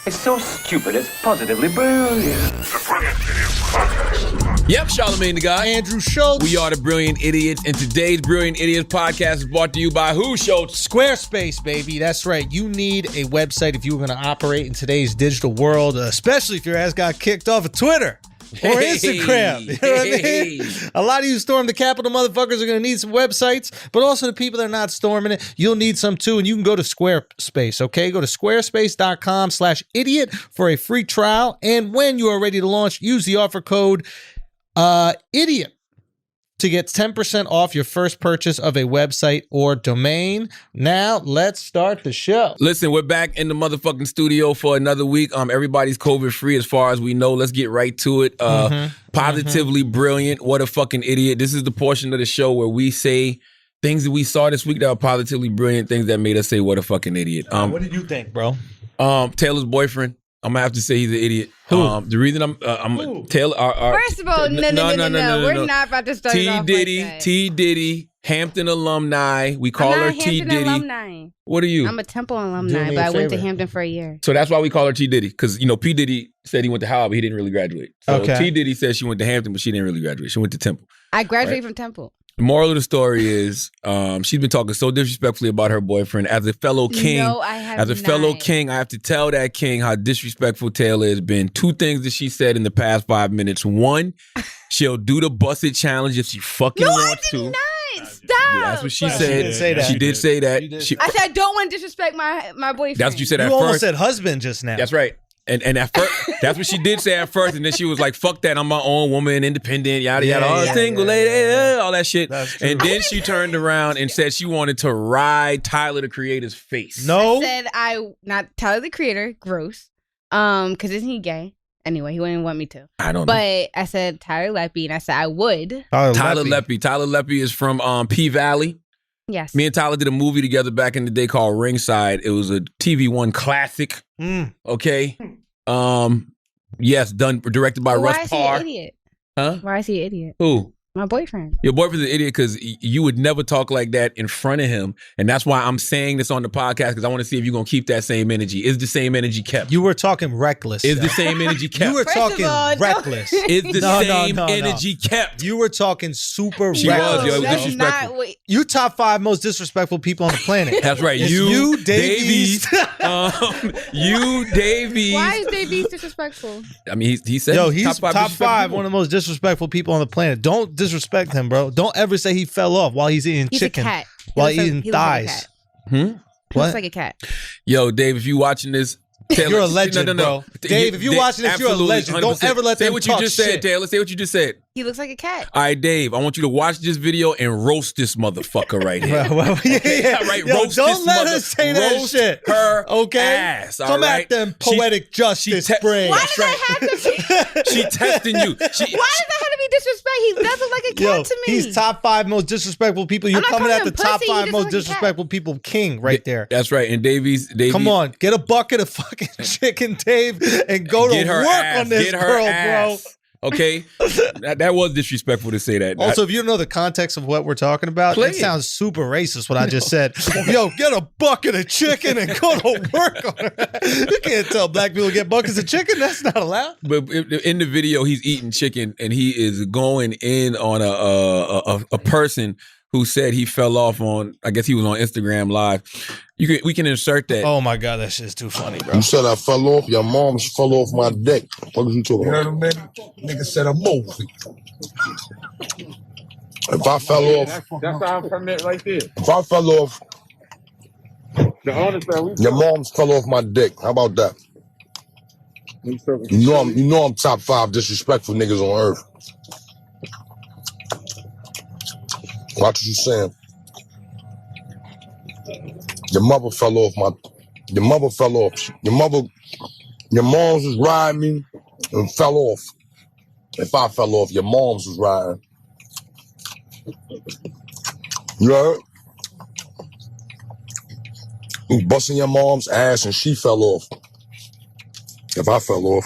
It's so stupid, it's positively brilliant. Yep, Charlamagne the Guy. Andrew Schultz. We are the Brilliant Idiots, and today's Brilliant Idiots podcast is brought to you by who, Schultz? Squarespace, baby. That's right. You need a website if you were going to operate in today's digital world, especially if your ass got kicked off of Twitter or Instagram. You know what I mean? A lot of you storm the Capitol motherfuckers are going to need some websites, but also the people that are not storming it, you'll need some too, and you can go to Squarespace, okay? Go to squarespace.com/idiot for a free trial, and when you are ready to launch, use the offer code idiot to get 10% off your first purchase of a website or domain. Now, let's start the show. Listen, we're back in the motherfucking studio for another week. Everybody's COVID-free as far as we know. Let's get right to it. Positively brilliant. What a fucking idiot. This is the portion of the show where we say things that we saw this week that were positively brilliant, things that made us say, what a fucking idiot. What did you think, bro? Taylor's boyfriend. I'm gonna have to say he's an idiot. Who? The reason I'm Taylor. First of all, no. We're not about to start it off like that. T Diddy, Hampton alumni. We call her T Diddy. Alumni. What are you? I'm a Temple alumni, but I went to Hampton for a year. So that's why we call her T Diddy, because P Diddy said he went to Howard, but he didn't really graduate. So T Diddy said she went to Hampton, but she didn't really graduate. She went to Temple. I graduated from Temple. The moral of the story is she's been talking so disrespectfully about her boyfriend. As a fellow king, no, I have as a fellow king, I have to tell that king how disrespectful Taylor has been. Two things that she said in the past 5 minutes. One, she'll do the busted challenge if she fucking wants to. Not. Stop. Yeah, that's what she said. She didn't say that. She did say that. I said I don't want to disrespect my boyfriend. That's what you said at You first. almost said husband just now. That's right. And at first, that's what she did say at first, and then she was like, "Fuck that! I'm my own woman, independent, yada yada, single lady, all that shit." And then she turned around and said she wanted to ride Tyler the Creator's face. No, I said not Tyler the Creator, gross. Because isn't he gay? Anyway, he wouldn't want me to. I don't know. But I said Tyler Leppy, and I said I would. Tyler Leppy. Tyler Leppy is from P Valley. Yes. Me and Tyler did a movie together back in the day called Ringside. It was a TV One classic. Okay. Yes, directed by Russ Parr. Why is he an idiot? Huh? Why is he an idiot? Who? My boyfriend. Your boyfriend's an idiot because you would never talk like that in front of him. And that's why I'm saying this on the podcast, because I want to see if you're going to keep that same energy. Is the same energy kept? You were talking reckless. Is the same energy kept? You were First talking of all, reckless. Is the same energy kept? You were talking super She reckless. was, yo. It was That's disrespectful. not what- You top 5 most disrespectful people on the planet. That's right. It's You, Davies. You, Davies. Why is Davies disrespectful? I mean, he said Yo, he's top disrespectful 5, people. one of the most disrespectful people on the planet. Don't disrespect him, bro. Don't ever say he fell off while he's eating He's chicken. a cat. While He looks eating like a thighs. cat. Hmm? He What? looks like a cat. Yo, Dave, if you watching this, Taylor, You're a legend, bro. Dave, if you're watching this, you're a absolutely, legend. Don't 100%. ever let say them what you talk just shit. said, Taylor. Say what you just said. He looks like a cat. All right, Dave, I want you to watch this video and roast this motherfucker right here. Yeah. Right, Yo, roast don't this let mother- her say that roast shit. her okay? ass, all Come right? at them She- poetic justice she te- brain. Why does that have to be? She testing you. Why does that have to be disrespect? He does look like a cat Yo, to me. he's top 5 most disrespectful people. You're I'm not coming at calling the him top pussy, 5 he most just looks like a cat. disrespectful people king right there. That's right. And Davies. Come on, get a bucket of fucking chicken, Dave, and go to Get her work ass. on this Get her girl, ass. Okay? that was disrespectful to say that. bro. Also, if you don't know the context of what we're talking about, Play it it. sounds super racist what I just said. Yo, get a bucket of chicken and go to work on her. You can't tell black people get buckets of chicken. That's not allowed. But in the video, he's eating chicken and he is going in on a person who said he fell off on, I guess he was on Instagram Live. We can insert that. Oh my God, that shit's too funny, bro. You said I fell off. Your mom's fell off my dick. What are you talking You heard about? him, man? Nigga said a movie. If I fell off, That's our permit right there. if I fell off, The owner said we your mom's fell off my dick. How about that? You know I'm top 5 disrespectful niggas on earth. Watch what you saying. Your mother fell off. Your mom's was riding me and fell off. If I fell off, your mom's was riding. You heard? You was busting your mom's ass and she fell off. If I fell off.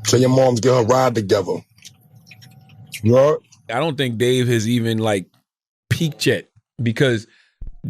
Tell your moms get her ride together. You heard? I don't think Dave has even like peaked yet, because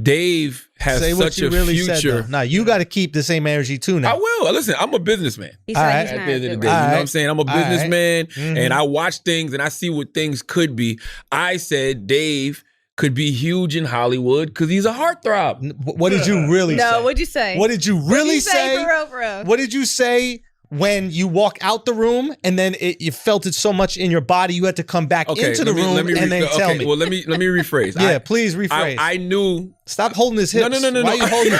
Dave has Say what such you a really said, future. though. Now, you got to keep the same energy, too, now. I will. Listen, I'm a businessman. He All said right. he's At not the end of the good day, with you know it. what I'm saying? I'm a All right. businessman, Mhm. and I watch things and I see what things could be. I said Dave could be huge in Hollywood because he's a heartthrob. What did you really say? No, what'd you say? What did you What'd really you say? For real, for real. What did you say when you walk out the room and then you felt it so much in your body you had to come back into the room and then tell me? Well, let me rephrase. Yeah, please rephrase. I knew. Stop holding his hips. No. Why are you holding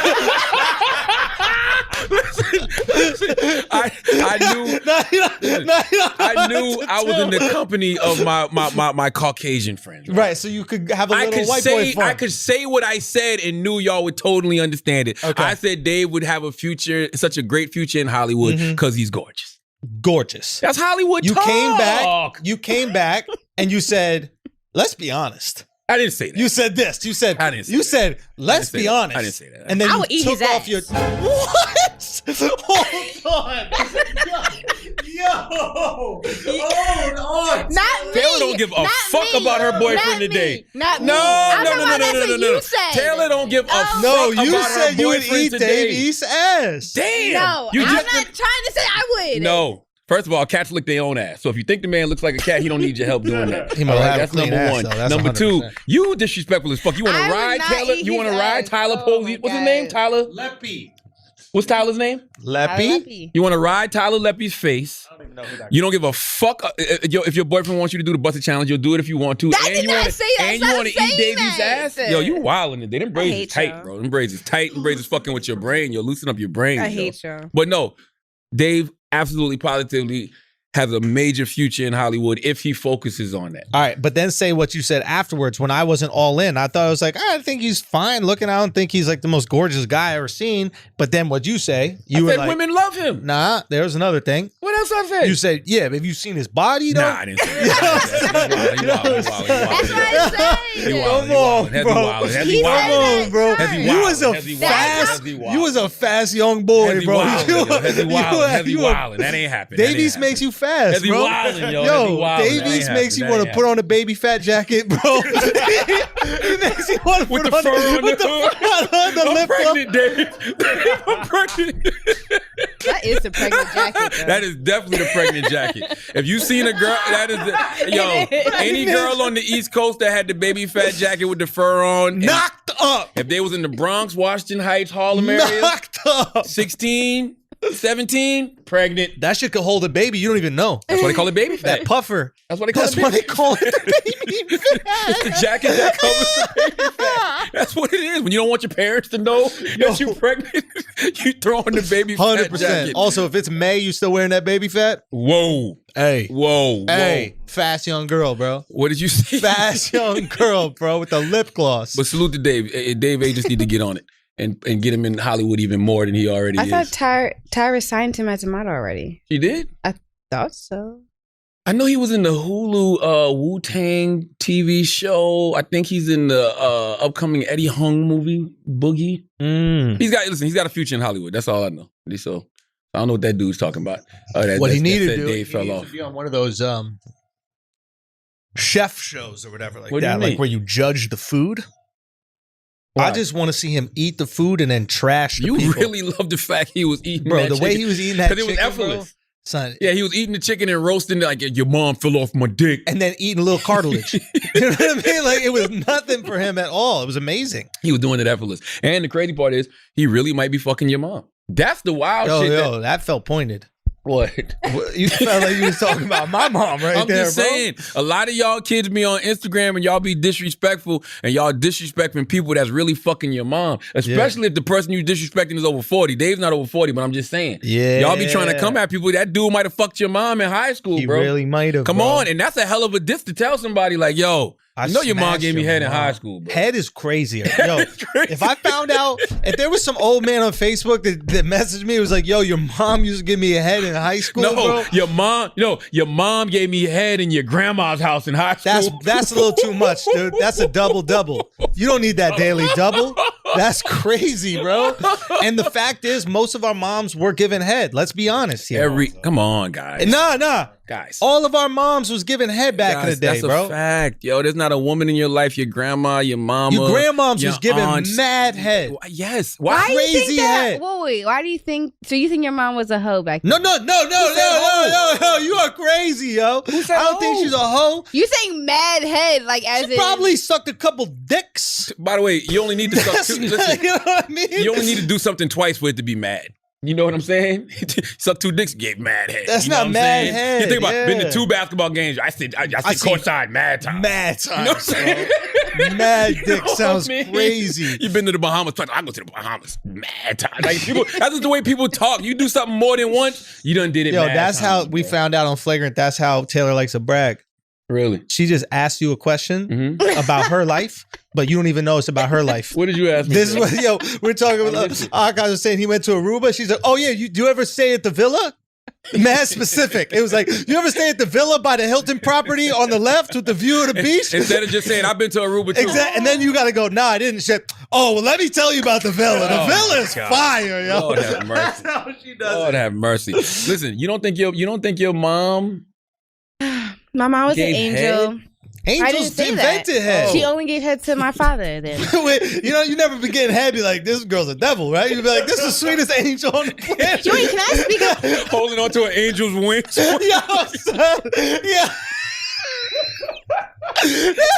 Listen, I knew I was in the company of my Caucasian friends. Right, so you could have a little white boy fun. I could say what I said and knew y'all would totally understand it. Okay. I said Dave would have a future, such a great future in Hollywood because he's gorgeous. Gorgeous. That's Hollywood You talk. came back and you said, let's be honest. I didn't say that. You said this. You said, I didn't say you that. said, let's be honest. I didn't say that. And then I you would eat took his off ass. your what? Hold on. Hold on. Not me. Taylor don't give a Not fuck me. about her boyfriend Not today. Me. Not me. No. I'm talking about that's what you said. Taylor don't give a fuck No, about you her said you would boyfriend eat today. Dave East's ass. Damn. No, You I'm just- not trying to say I would. No. First of all, cats lick their own ass. So if you think the man looks like a cat, he don't need your help doing that. He might All right, have a that's clean number ass, one. though. That's Number two, 100%. you disrespectful as fuck. You want to I would ride not Taylor? eat You want to his ride ass. Tyler Oh Posey? my What's his God. name? Tyler? Leppy. What's Tyler's name? Leppy? You want to ride Tyler Leppy's face? I don't even know who that You don't give a fuck. If your boyfriend wants you to do the busted challenge, you'll do it if you want to. I and did you not wanna, say that. And you Stop want to eat saying Davy's that. ass? Yo, you wildin' it. They them braids is hate tight, y'all. bro. Them braids is tight. Them braids is fucking with your brain. You'll loosen up your brain. I hate y'all. But no, Dave absolutely positively has a major future in Hollywood if he focuses on that. All right, but then say what you said afterwards when I wasn't all in. I thought I was like, I think he's fine looking. I don't think he's like the most gorgeous guy I ever seen. But then what you say, you I were said like, women love him. nah, there's another thing. What else I said? You said, yeah, but have you seen his body though? Nah, I didn't say that. You wildin'. That's what I said. You wildin'. Come on, bro. He Come said on, that bro. time. You was a fast, you was a fast young boy, Heavy bro. wildin', heavy wildin', heavy you- wildin'. That ain't happening. That ain't Davies happening. makes you fast, Heavy bro. wildin', yo. Heavy wildin'. That ain't Davies makes you happening. want That to put on a baby fat jacket, bro. He makes you want to With put the on fur on with the hood. the I'm lip pregnant, Dave. I'm pregnant. That is the pregnant jacket, though. That is definitely the pregnant jacket. If you seen a girl, that is any girl on the East Coast that had the baby fat jacket with the fur on, knocked up, if they was in the Bronx, Washington Heights, Harlem area, knocked up. 16, 17, pregnant. That shit could hold a baby. You don't even know. That's why they call it baby fat. That puffer. That's what they call That's it. why they call it the baby fat. It's the jacket that covers the baby fat. That's what it is. When you don't want your parents to know that you're pregnant, you throw on the baby fat 100%. jacket. Also, if it's May, you still wearing that baby fat? Whoa. Hey. Whoa. Hey. Fast young girl, bro. What did you say? Fast young girl, bro, with the lip gloss. But salute to Dave. Dave A just need to get on it and get him in Hollywood even more than he already I is. thought Tyra signed him as a model already. She did? Thought so. I know he was in the Hulu Wu-Tang TV show. I think he's in the upcoming Eddie Hung movie, Boogie. He's got a future in Hollywood. That's all I know. So I don't know what that dude's talking about. What he needed to do, Dave he fell needed off. to be on one of those chef shows or whatever like What do you that, mean? like where you judge the food. Why? I just want to see him eat the food and then trash the You people. really love the fact he was eating Bro, that the way chicken. he was eating that Because it was chicken, effortless. bro. Son, Yeah, he was eating the chicken and roasting it like your mom fell off my dick. and then eating a little cartilage. You know what I mean? Like it was nothing for him at all. It was amazing. He was doing it effortless. And the crazy part is, he really might be fucking your mom. That's the wild shit. That felt pointed. What? You felt like you was talking about my mom right I'm there, just bro. saying, a lot of y'all kids be on Instagram and y'all be disrespectful and y'all disrespecting people that's really fucking your mom. Especially if the person you disrespecting is over 40. Dave's not over 40, but I'm just saying. Yeah. Y'all be trying to come at people. That dude might have fucked your mom in high school, He bro. really might have. Come bro. on. And that's a hell of a diss to tell somebody like, yo, I you know your mom smashed gave me your head in mom. high school, bro. Head is crazier. Yo, It's crazy. if I found out, if there was some old man on Facebook that messaged me, it was like, yo, your mom used to give me a head in high school, No, bro. your mom gave me head in your grandma's house in high school. That's a little too much, dude. That's a double. You don't need that daily double. That's crazy, bro. And the fact is, most of our moms were given head. Let's be honest here. Come on, guys. Nah. Guys. All of our moms was given head back in the day, that's bro. a fact. Yo, there's not a woman in your life, your grandma, your mama. Your grandmoms your was given aunts. mad head. Yes. Why do you Crazy think that? head. Wait. Why do you think? So you think your mom was a hoe back then? No. You are crazy, yo. I said don't think hoe? she's a hoe. You saying mad head like as She in probably sucked a couple dicks. By the way, you only need to suck two. Listen, You know what I mean? you only need to do something twice for it to be mad. You know what I'm saying? Suck two dicks, gave mad head. That's you know not what I'm mad saying? head, You think about been yeah. to 2 basketball games. I see seen courtside mad time. Mad time. You know what I'm saying? Mad dick You know what sounds I mean? crazy. You've been to the Bahamas twice. I go to the Bahamas. Mad time. Like people, that's just the way people talk. You do something more than once, you done did it. Yo, mad that's how times, we bro. found out on Flagrant. That's how Taylor likes to brag. Really? She just asked you a question Mm-hmm. about her life, but you don't even know it's about her life. What did you ask me? This is bro? what, we're talking about. Akash was saying he went to Aruba. She's like, oh yeah, do you ever stay at the villa? Mad specific. It was like, you ever stay at the villa by the Hilton property on the left with the view of the beach? Instead of just saying, I've been to Aruba too. Exactly. And then you got to go, nah, I didn't. Shit. Oh, well, let me tell you about the villa. The Oh, villa my is God. fire, yo. Lord have mercy. That's how she does Lord it. have mercy. Listen, you don't think your mom my mom was an gave angel. head? I Angels didn't say that. invented head. She only gave head to my father then. Wait, you know, you never been getting head, be like, this girl's a devil, right? You'd be like, this is the sweetest angel on the planet. Joey, can I speak up? Holding on to an angel's wings. Yo, son. Yeah.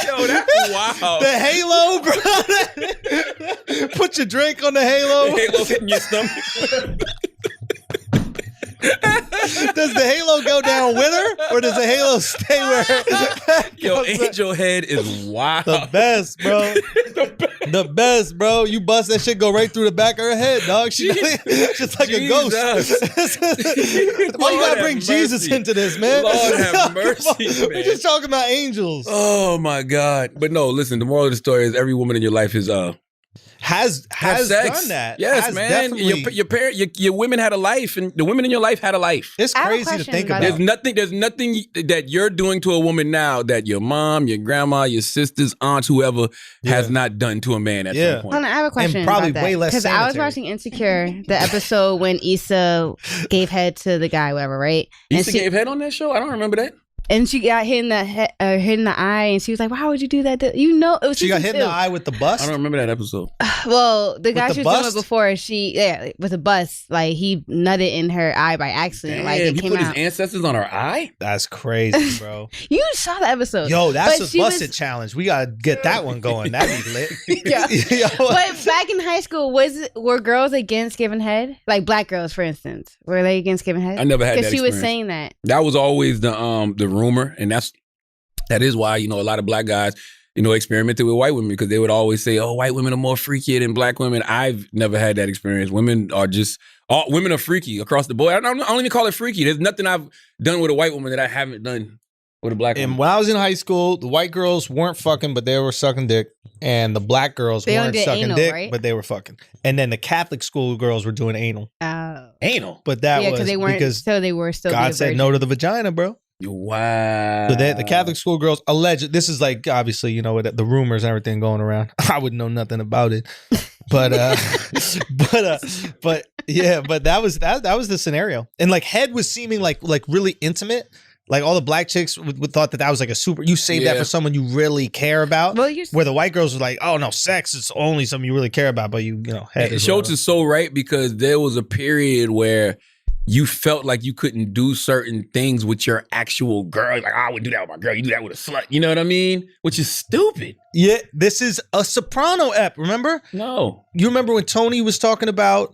Yo, that's wild. The halo, bro. Put your drink on the halo. Halo hitting your stomach. Does the halo go down with her, or does the halo stay where? Yo, angel head is wild. The best, bro. The best, bro. You bust that shit, go right through the back of her head, dog. She's just like a ghost. Why you gotta bring Jesus into this, man? Lord have mercy, We're man. just talking about angels. Oh my God. But no, listen, the moral of the story is every woman in your life is Has have sex. done that. Yes, Has man. definitely- Your parent, your women had a life, and the women in your life had a life. It's I have a crazy to question think about about. There's nothing that you're doing to a woman now that your mom, your grandma, your sisters, aunts, whoever has not done to a man at some point. Hold on, I have a question. probably about that. way less Because I was sanitary. watching Insecure, the episode when Issa gave head to the guy, whatever, right? Issa gave head on that show? I don't remember that. And she got hit in the hit in the eye, and she was like, "Why would you do that?" You know, it was She got season hit in the 2. eye with the bus. I don't remember that episode. Well, the guy the she was doing bust? it before, with a bus, like he nutted in her eye by accident. Damn, like it he came put out. his ancestors on her eye? That's crazy, bro. You saw the episode. Yo, that's But a she busted was- challenge. We gotta get that one going. That'd be lit. Yeah. Yo, But back in high school, were girls against giving head? Like black girls, for instance, were they against giving head? I never had that Because she was experience. saying that. That was always the rumor, and that is why, a lot of black guys, experimented with white women, because they would always say, oh, white women are more freakier than black women. I've never had that experience. Women are women are freaky across the board. I don't even call it freaky. There's nothing I've done with a white woman that I haven't done with a black and woman. when I was in high school, the white girls weren't fucking, but they were sucking dick. And the black girls They only weren't did sucking anal, dick, right? but they were fucking. And then the Catholic school girls were doing anal. Anal. But that Yeah, was because they weren't. because So they were still. God said no to the vagina, bro. Wow. So the Catholic school girls alleged. This is like obviously the rumors and everything going around. I wouldn't know nothing about it, but that was the scenario. And like head was seeming like really intimate. Like all the black chicks would thought that was like a super. You save that Yeah. for someone you really care about. Well, you're- where the white girls were like, oh no, sex is only something you really care about, but head. is Schultz whatever. is so right, because there was a period where you felt like you couldn't do certain things with your actual girl. Like, I would do that with my girl. You do that with a slut. You know what I mean? Which is stupid. Yeah, this is a Soprano ep. Remember? No. You remember when Tony was talking about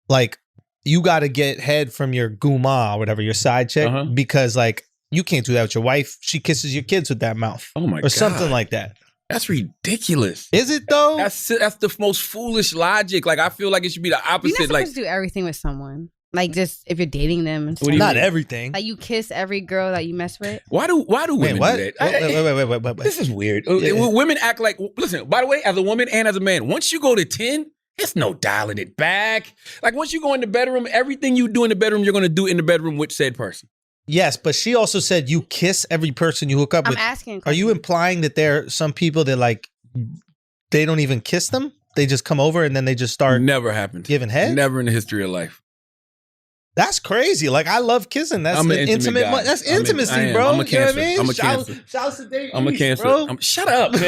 like you got to get head from your guma or whatever, your side chick, Uh-huh. because like you can't do that with your wife. She kisses your kids with that mouth Oh my or God. something like that. That's ridiculous. Is it though? That's the most foolish logic. Like, I feel like it should be the You're not opposite. supposed Like, to do everything with someone. Like just if you're dating them and What stuff. do you Not mean? everything. Like you kiss every girl that you mess with. why do Wait, women what? do that? Wait. This is weird. Yeah. Women act like, listen, by the way, as a woman and as a man, once you go to 10, it's no dialing it back. Like, once you go in the bedroom, everything you do in the bedroom, you're going to do in the bedroom with said person. Yes, but she also said you kiss every person you hook up I'm with. asking. Are you implying that there are some people that like they don't even kiss them? they just come over and then they just start Never happened. giving head? Never in the history of life. That's crazy. Like, I love kissing. That's I'm an an intimate guy. That's I intimacy, am. bro. I'm a You know what I cancer. mean? I'm a cancer. Shouts to Dave I'm a East, cancer. bro. Shut up, man.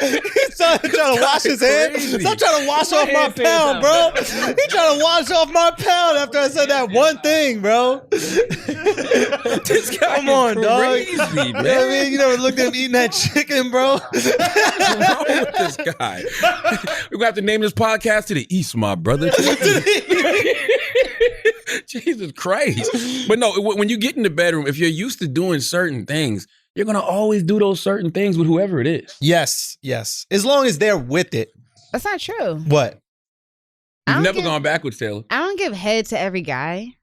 He's trying to wash his hand. crazy. Stop trying to wash off my hand pound, bro. He's trying to wash off my pound after I said that one thing, bro. This guy Come on, dog. crazy, You know what I man. mean? You never looked at him eating that chicken, bro. What's wrong with this guy? We're going to have to name this podcast To the East, my brother. Jesus Christ. But no, when you get in the bedroom, if you're used to doing certain things, you're going to always do those certain things with whoever it is. Yes. As long as they're with it. That's not true. What? I You've don't never give- gone backwards, Taylor. I don't give head to every guy.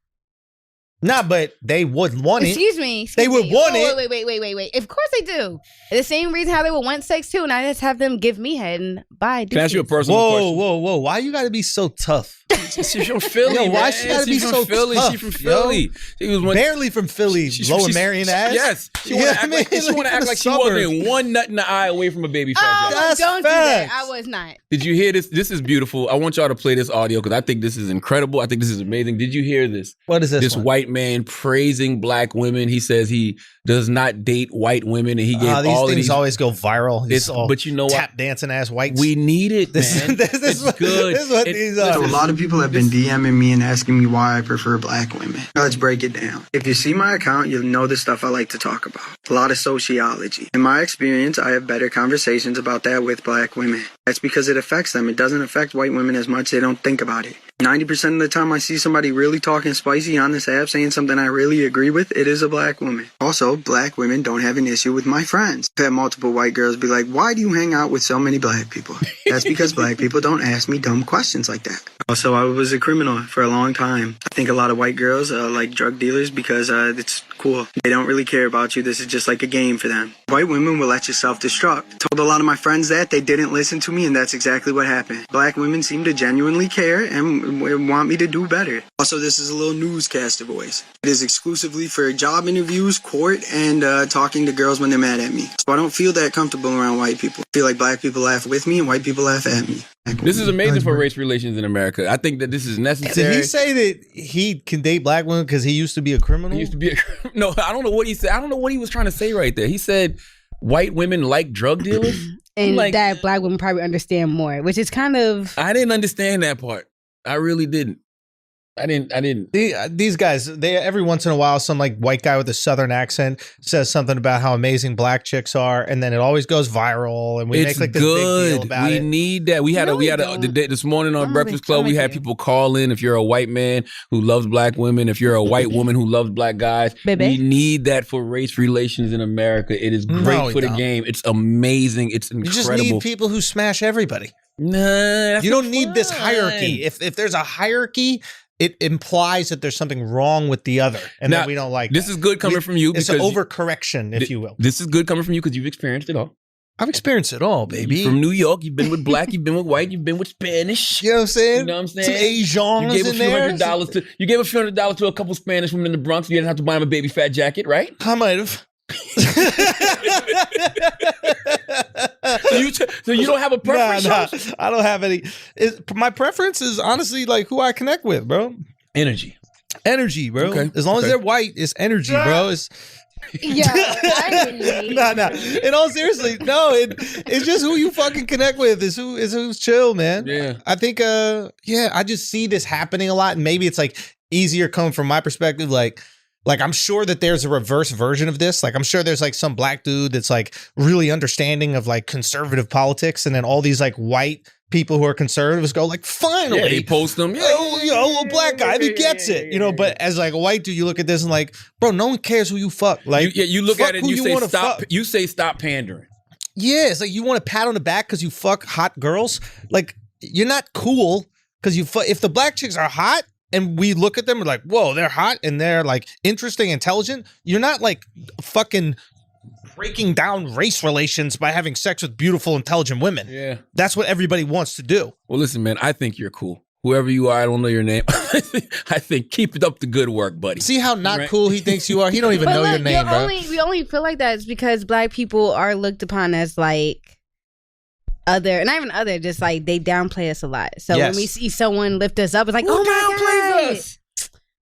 Nah, but they would want it. Excuse me. They would want Oh, it. Wait. Of course they do. The same reason how they would want sex too, and I just have them give me head and bye. Can I ask you a personal question? Whoa. Why you gotta be so tough? She's from Philly, Yo, why man. she gotta be She's from so Philly. tough, She's from yo? Philly. She was one. Barely from Philly, lower Marion ass. Yes. She You want know to act what I like, mean? she wanna Like act the like she suburbs. wasn't one nut in the eye away from a baby fat Oh, jacket. That's don't do that. facts. I was not. Did you hear this? This is beautiful. I want y'all to play this audio because I think this is incredible. I think this is amazing. Did you hear this? What is this? This one? white man praising black women. He says he does not date white women, and he gave These all of things these. always go viral. These all but you know what? tap dancing ass whites. We need it, This- man. this is It's what- good. this is what It- these listen, are. So a lot of people have been DMing me and asking me why I prefer black women. Let's break it down. If you see my account, you'll know the stuff I like to talk about. A lot of sociology. In my experience, I have better conversations about that with black women. That's because it affects them. It doesn't affect white women as much. They don't think about it. 90% of the time I see somebody really talking spicy on this app saying something I really agree with, it is a black woman. Also, black women don't have an issue with my friends. I've had multiple white girls be like, why do you hang out with so many black people? That's because black people don't ask me dumb questions like that. Also, I was a criminal for a long time. I think a lot of white girls like drug dealers because it's cool. They don't really care about you. This is just like a game for them. White women will let you self-destruct. Told a lot of my friends that. They didn't listen to me, and that's exactly what happened. Black women seem to genuinely care and want me to do better. Also, this is a little newscaster voice. It is exclusively for job interviews, court, and talking to girls when they're mad at me. So I don't feel that comfortable around white people. I feel like black people laugh with me and white people laugh at me. This is amazing for race relations in America. I think that this is necessary. Did he say that he can date black women because he used to be a criminal? He used to be a, no, I don't know what he said. I don't know what he was trying to say right there. He said white women like drug dealers. And like, that black women probably understand more, which is kind of. I didn't understand that part. I really didn't. I didn't. These guys, they every once in a while, some like white guy with a southern accent says something about how amazing black chicks are, and then it always goes viral, and we It's make like this good. big deal about We it. need that. We had No, we a don't. this morning on I'm Breakfast with- Club. I'm We with had you. people call in. If you're a white man who loves black women, if you're a white woman who loves black guys, Baby. we need that for race relations in America. It is great No, we for the don't. game. It's amazing. It's You incredible. just need people who smash everybody. Nah, that's You not don't need this fun. hierarchy. If there's a hierarchy, it implies that there's something wrong with the other, and Now, that we don't like. This that. is good coming from you It's because an overcorrection, if you will. This is good coming from you because you've experienced it all. I've experienced it all, baby. From New York, you've been with black, you've been with white, you've been with Spanish. You know what I'm saying? You know what I'm saying? Some Asians You gave a in few there. $100 to you gave a few $100 to a couple Spanish women in the Bronx. You didn't have to buy them a baby fat jacket, right? I might have. So you don't have a preference? Nah, I don't have any. My preference is honestly like who I connect with, bro. Energy. Energy, bro. Okay, As long as okay. they're white, it's energy, bro. It's Yeah. I really nah. In all seriously, no. It's just who you fucking connect with. Is who's chill, man. Yeah. I think. I just see this happening a lot, and maybe it's like easier coming from my perspective, like I'm sure that there's a reverse version of this. Like I'm sure there's like some black dude that's like really understanding of like conservative politics, and then all these like white people who are conservatives go like, finally, Yeah, they post them. a black guy who gets it, you know. But as like a white dude, you look at this and like, bro, no one cares who you fuck. Like, You look fuck at it who and you say wanna stop. fuck. You say stop pandering. Yeah, it's like you want a pat on the back because you fuck hot girls. Like you're not cool because you fuck. If the black chicks are hot and we look at them and like, whoa, they're hot and they're like interesting, intelligent. You're not like fucking breaking down race relations by having sex with beautiful, intelligent women. Yeah. That's what everybody wants to do. Well, listen, man. I think you're cool. Whoever you are, I don't know your name. I think keep it up the good work, buddy. See how not Right. cool he thinks you are? He don't even But know look, your name, bro. we only feel like that is because black people are looked upon as like other, not even other, just like they downplay us a lot. So Yes. when we see someone lift us up, it's like, oh my God.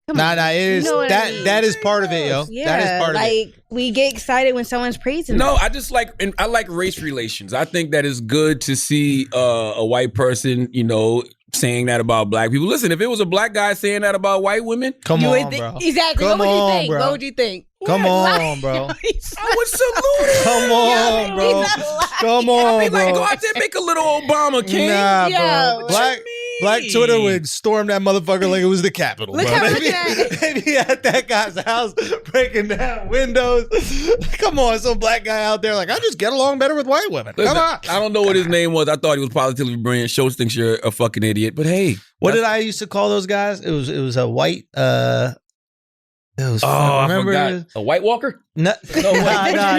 Come on. Nah, it is You know what I mean? that is part of it, yo. Yeah, that is part of it. like we get excited when someone's praising No, us. I just like, and I like race relations. I think that it's good to see a white person, saying that about black people. Listen, if it was a black guy saying that about white women, Come You on, would thi- bro. Exactly. Come what would you on, think? bro. What would you think? Come on, bro. I would salute it. Come on, bro. Come on, Be like, bro. go out there and make a little Obama king. Nah, Yo. bro. What you Black mean? Twitter would storm that motherfucker like it was the Capitol. Look bro. how They be- much they be at that guy's house breaking down windows. Come on, some black guy out there like, I just get along better with white women. Listen, Come on. I don't know what his name was. I thought he was positively brilliant. Schultz thinks you're a fucking idiot. But hey. What did I used to call those guys? It was a white. It was. I remember forgot. A White Walker? No, No, wait.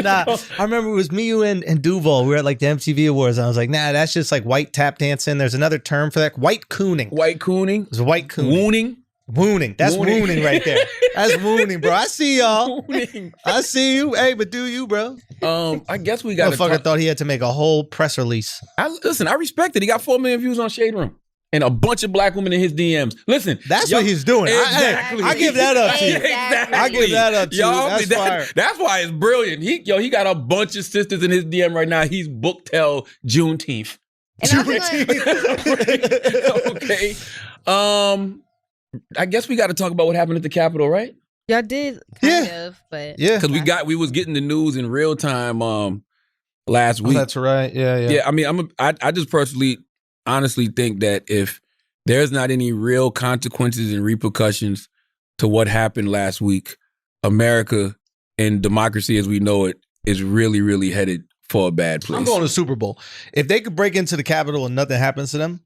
nah. I remember it was me, you, and Duval. We were at like the MTV Awards, and I was like, nah, that's just like white tap dancing. There's another term for that. White cooning. White cooning? It was white cooning. Wooning? Wooning. That's Wooning. wooning right there. That's wooning, bro. I see y'all. Wooning. I see you. Hey, but do you, bro? I guess we got to Motherfucker thought he had to make a whole press release. Listen, I respect it. He got 4 million views on Shade Room. And a bunch of black women in his DMs. Listen, That's what he's doing. Exactly. I give that up to you. Exactly. I give that up to you. That's fire. That's why it's brilliant. He got a bunch of sisters in his DM right now. He's booked till Juneteenth. And I feel like Okay. I guess we got to talk about what happened at the Capitol, right? y'all did kind of, but Yeah. Because we was getting the news in real time last week. That's right. Yeah. Yeah, I mean, I just personally, honestly think that if there's not any real consequences and repercussions to what happened last week, America and democracy as we know it is really, really headed for a bad place. I'm going to Super Bowl. If they could break into the Capitol and nothing happens to them,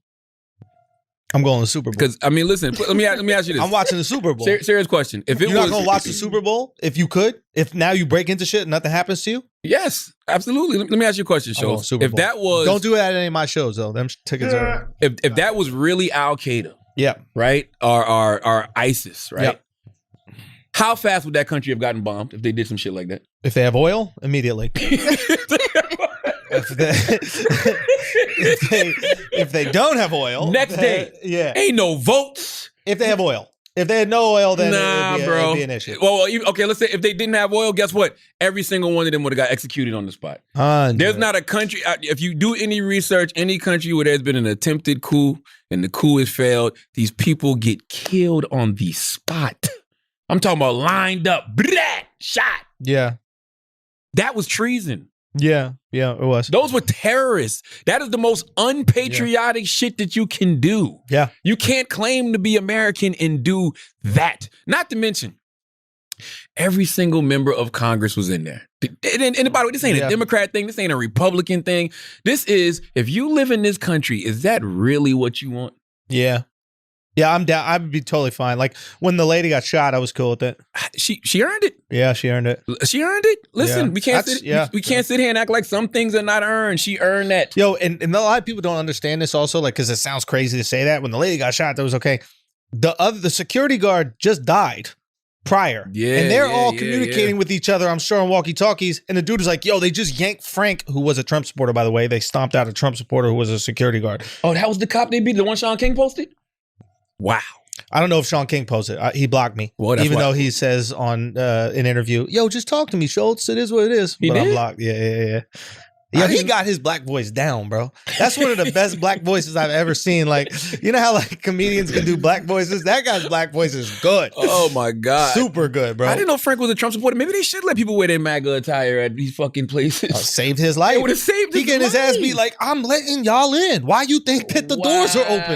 I'm going to Super Bowl. Because I mean, listen, let me ask you this. I'm watching the Super Bowl. Serious question. If it You're not was going to watch the Super Bowl if you could? If now you break into shit and nothing happens to you? Yes, absolutely. Let me ask you a question, I'm going Schultz. Super If Bowl. that was Don't do it at any of my shows, though. Them tickets are... if that was really Al Qaeda, Yeah. right? Or ISIS, right? Yep. How fast would that country have gotten bombed if they did some shit like that? If they have oil, immediately. if they don't have oil... Next day. Yeah. Ain't no votes. If they have oil. If they had no oil, then bro. it'd be an issue. Well, okay, let's say if they didn't have oil, guess what? Every single one of them would have got executed on the spot. There's not a country, if you do any research, any country where there's been an attempted coup and the coup has failed, these people get killed on the spot. I'm talking about lined up, shot. Yeah. That was treason. Yeah, it was. Those were terrorists. That is the most unpatriotic shit that you can do. Yeah. You can't claim to be American and do that. Not to mention, every single member of Congress was in there. And by the way, this ain't a Democrat thing. This ain't a Republican thing. This is, if you live in this country, is that really what you want? Yeah. Yeah, I'm down. I'd be totally fine. Like when the lady got shot, I was cool with it. She earned it. Yeah, she earned it. She earned it. Listen, Yeah. we can't That's- we can't sit here and act like some things are not earned. She earned that. Yo, and a lot of people don't understand this also, like, because it sounds crazy to say that. When the lady got shot, that was okay. The security guard just died prior. Yeah, and they're yeah, all yeah, communicating with each other, I'm sure, on walkie-talkies. And the dude is like, yo, they just yanked Frank, who was a Trump supporter, by the way. They stomped out a Trump supporter who was a security guard. Oh, that was the cop they beat, the one Sean King posted? Wow. I don't know if Sean King posted. He blocked me. Well, that's even why- though he says on an interview, yo, just talk to me, Schultz. It is what it is. He But I'm did? blocked. Yeah. Yo, he got his black voice down, bro. That's one of the best black voices I've ever seen. Like, you know how like comedians can do black voices? That guy's black voice is good. Oh my God. Super good, bro. I didn't know Frank was a Trump supporter. Maybe they should let people wear their MAGA attire at these fucking places. Saved his life. It would have saved He his getting his ass beat life. like, I'm letting y'all in. Why you think that the doors are open?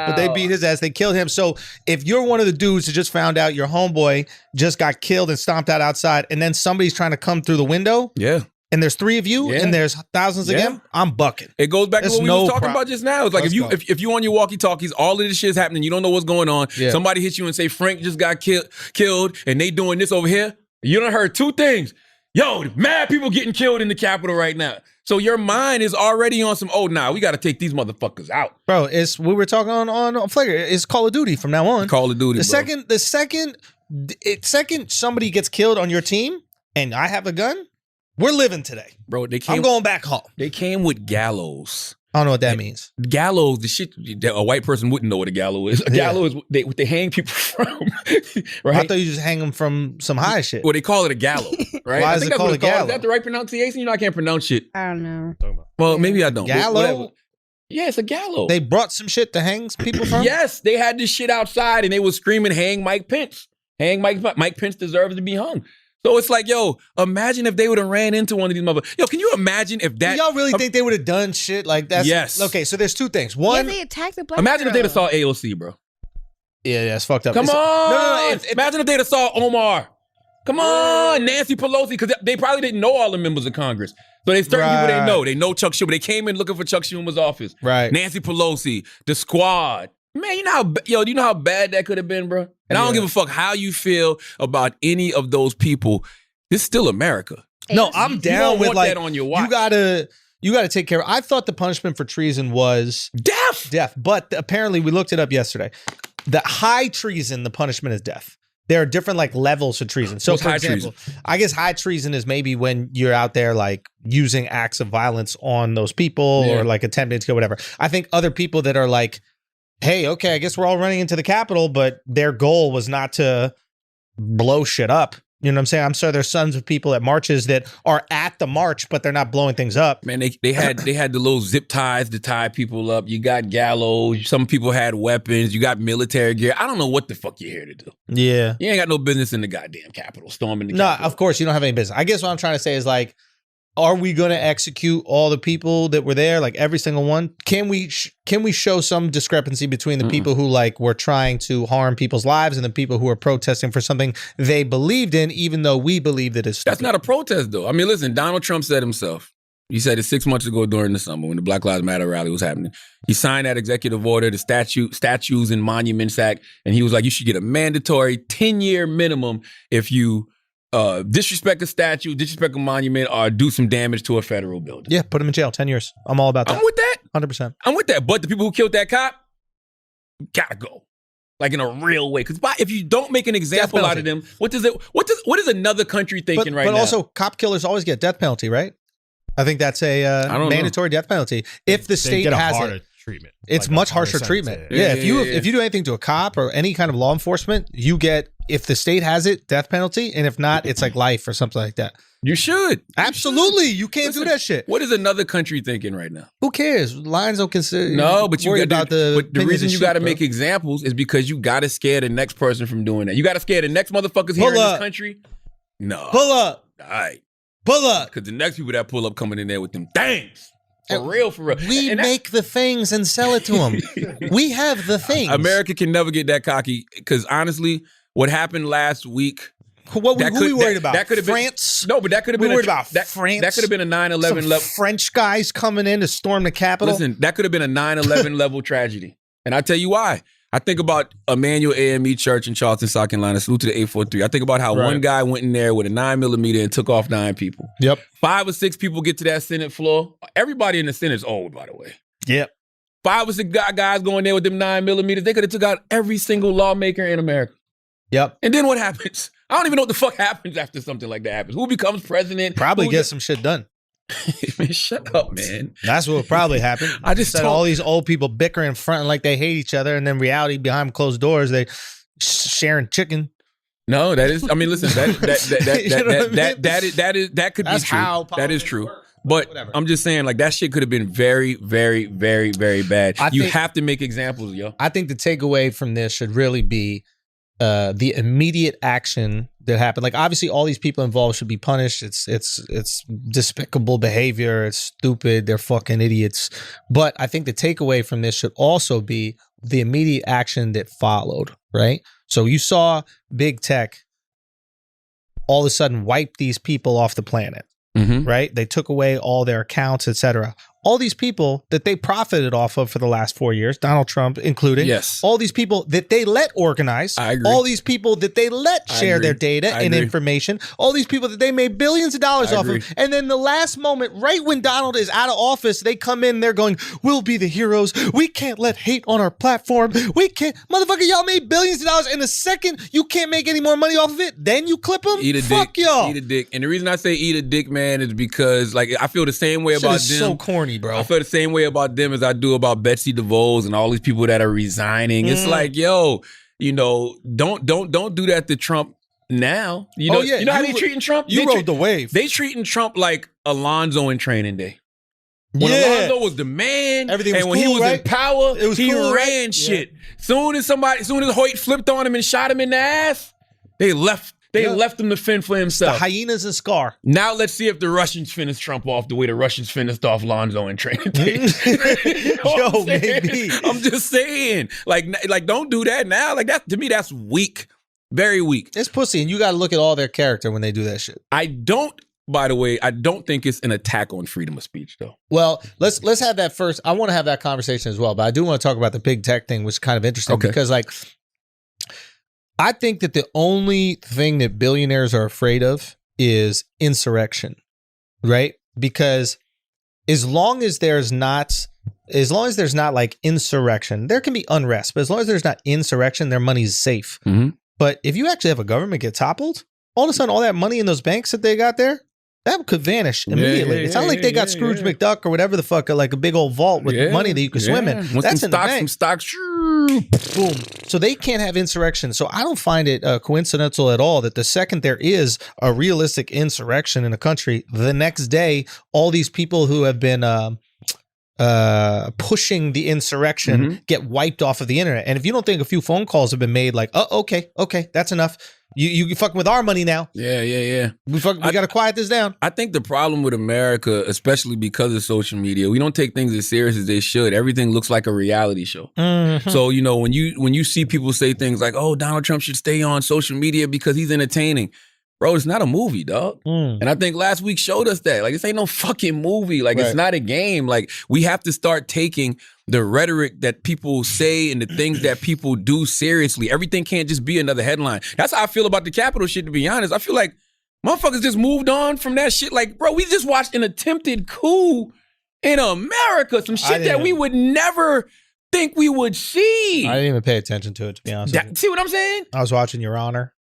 But they beat his ass. They killed him. So if you're one of the dudes who just found out your homeboy just got killed and stomped out outside, and then somebody's trying to come through the window, Yeah. and there's 3 of you, Yeah. and there's thousands of Yeah. them, I'm bucking. It goes back to There's what we no was talking prob- about just now. It's like Let's go. if you on your walkie-talkies, all of this shit is happening, you don't know what's going on. Yeah. Somebody hits you and say Frank just got killed and they doing this over here. You done heard 2 things. Yo, mad people getting killed in the Capitol right now. So your mind is already on some, we got to take these motherfuckers out. Bro, we were talking on Flagrant. It's Call of Duty from now on. Call of Duty, The second somebody gets killed on your team and I have a gun, We're living today. Bro, I'm going back home. They came with gallows. I don't know what that means. Gallows, the shit that a white person wouldn't know what a gallows is. A gallows is what they hang people from, right? I thought you just hang them from some high shit. Well, they call it a gallows, right? Why is it called a gallows? Is that the right pronunciation? You know, I can't pronounce shit. I don't know. Well, maybe I don't. Gallows? Whatever. Yeah, it's a gallows. They brought some shit to hang people from? Yes, they had this shit outside and they was screaming, hang Mike Pence. Hang Mike Pence deserves to be hung. So it's like, yo, imagine if they would have ran into one of these motherfuckers. Yo, can you imagine if that... Do y'all really think they would have done shit like that? Yes. Okay, so there's two things. One... Yeah, they attacked the black Imagine if girl. they'd have saw AOC, bro. Yeah, that's fucked up. Come on. No. Imagine if they'd have saw Omar. Come on, Nancy Pelosi, because they probably didn't know all the members of Congress. So they certain people they know. They know Chuck Schumer. They came in looking for Chuck Schumer's office. Right. Nancy Pelosi, the squad. Man, do you know how bad that could have been, bro? And I don't give a fuck how you feel about any of those people. It's still America. No, I'm down with like that on your watch. You gotta take care of. I thought the punishment for treason was death. But apparently we looked it up yesterday. The high treason, the punishment is death. There are different like levels of treason. So, for example, I guess high treason is maybe when you're out there like using acts of violence on those people or like attempting to kill, whatever. I think other people that are like, hey, okay, I guess we're all running into the Capitol, but their goal was not to blow shit up. You know what I'm saying? I'm sure there's sons of people at marches that are at the march, but they're not blowing things up. Man, they had the little zip ties to tie people up. You got gallows. Some people had weapons. You got military gear. I don't know what the fuck you're here to do. Yeah. You ain't got no business in the goddamn Capitol, storming the Capitol. No, of course you don't have any business. I guess what I'm trying to say is like, are we going to execute all the people that were there, like every single one? Can we show some discrepancy between the people who like were trying to harm people's lives and the people who are protesting for something they believed in, even though we believe that it's stupid? That's not a protest, though. I mean, listen, Donald Trump said himself. He said it 6 months ago during the summer when the Black Lives Matter rally was happening. He signed that executive order, the Statues and Monuments Act, and he was like, you should get a mandatory 10-year minimum if you disrespect a statue, disrespect a monument, or do some damage to a federal building. Yeah, put him in jail, 10 years. I'm all about that. I'm with that. 100%. I'm with that. But the people who killed that cop, gotta go. Like in a real way. Because if you don't make an example out of them, what is another country thinking right now? But also, cop killers always get death penalty, right? I think that's a mandatory death penalty. If the state has it. Treatment. It's much harsher treatment. Yeah, if you do anything to a cop or any kind of law enforcement, you get, if the state has it, death penalty, and if not, it's like life or something like that. You should. Absolutely. You can't do that shit. What is another country thinking right now? Who cares? Lions don't consider. No, but worry about the reason you got to make examples is because you got to scare the next person from doing that. You got to scare the next motherfuckers here in this country. No. Pull up. All right. Pull up. Because the next people that pull up coming in there with them things. For real. We make the things and sell it to them. We have the things. America can never get that cocky because honestly, what happened last week. Who we worried about? That could have France? No, but that could have been worried about France. That could have been a 9/11 level. French guys coming in to storm the Capitol. Listen, that could have been a 9/11 level tragedy. And I'll tell you why. I think about Emmanuel AME Church in Charleston, South Carolina. Salute to the 843. I think about how one guy went in there with a 9mm and took off 9 people. Yep. 5 or 6 people get to that Senate floor. Everybody in the Senate is old, by the way. Yep. 5 or 6 guys going there with them 9mm. They could have took out every single lawmaker in America. Yep. And then what happens? I don't even know what the fuck happens after something like that happens. Who becomes president? Probably get some shit done. Man, shut up, man. That's what would probably happen. I just said all these old people bickering, fronting like they hate each other, and then reality behind closed doors, they sharing chicken. No, that is. I mean, listen, that could be true. That is true. But whatever. I'm just saying, like, that shit could have been very, very, very, very bad. You have to make examples, yo. I think the takeaway from this should really be the immediate action that happened. Like, obviously, all these people involved should be punished. It's despicable behavior. It's stupid. They're fucking idiots. But I think the takeaway from this should also be the immediate action that followed, right? So you saw big tech all of a sudden wipe these people off the planet, right? They took away all their accounts, etc. all these people that they profited off of for the last 4 years, Donald Trump included, Yes. all these people that they let organize, I agree. all these people that they let share agree. their data I and agree. information, all these people that they made billions of dollars I off agree. of. And then the last moment, right when Donald is out of office, they come in, they're going, we'll be the heroes. We can't let hate on our platform. We can't. Motherfucker, y'all made billions of dollars. And the second you can't make any more money off of it, then you clip them? Eat a Fuck dick. y'all. Eat a dick. And the reason I say eat a dick, man, is because like I feel the same way Shit about is them. so corny, bro. I feel the same way about them as I do about Betsy DeVos and all these people that are resigning. It's like, yo, you know, don't do that to Trump now. You know, you know how they treating Trump? You rode the wave. They treating Trump like Alonzo in Training Day. When Yeah. Alonzo was the man, Everything was and when he cool, was right? in power, It was he cool, ran right? shit. Soon as Hoyt flipped on him and shot him in the ass, they left him to fend for The himself. hyenas and Scar. Now let's see if the Russians finish Trump off the way the Russians finished off Lonzo and Training Day. You know what Yo, I'm saying? maybe. I'm just saying, like don't do that now. Like that to me, that's weak, very weak. It's pussy, and you got to look at all their character when they do that shit. By the way, I don't think it's an attack on freedom of speech, though. Well, let's have that first. I want to have that conversation as well, but I do want to talk about the big tech thing, which is kind of interesting because, like, I think that the only thing that billionaires are afraid of is insurrection, right? Because as long as there's not like insurrection, there can be unrest, but as long as there's not insurrection, their money's safe. Mm-hmm. But if you actually have a government get toppled, all of a sudden, all that money in those banks that they got there, that could vanish immediately. It's not like they got Scrooge McDuck or whatever the fuck, like a big old vault with money that you can swim in. That's in the bank. Some stocks. Boom. So they can't have insurrection. So I don't find it coincidental at all that the second there is a realistic insurrection in a country, the next day, all these people who have been pushing the insurrection get wiped off of the internet. And if you don't think a few phone calls have been made like, oh, okay, that's enough. You fucking with our money now. Yeah. We got to quiet this down. I think the problem with America, especially because of social media, we don't take things as serious as they should. Everything looks like a reality show. Mm-hmm. So, you know, when you see people say things like, oh, Donald Trump should stay on social media because he's entertaining. Bro, it's not a movie, dog. And I think last week showed us that. Like, this ain't no fucking movie. Like, it's not a game. Like, we have to start taking the rhetoric that people say and the things that people do seriously. Everything can't just be another headline. That's how I feel about the Capitol shit, to be honest. I feel like motherfuckers just moved on from that shit. Like, bro, we just watched an attempted coup in America. Some shit that we would never think we would see. I didn't even pay attention to it, to be honest with you. See what I'm saying? I was watching Your Honor.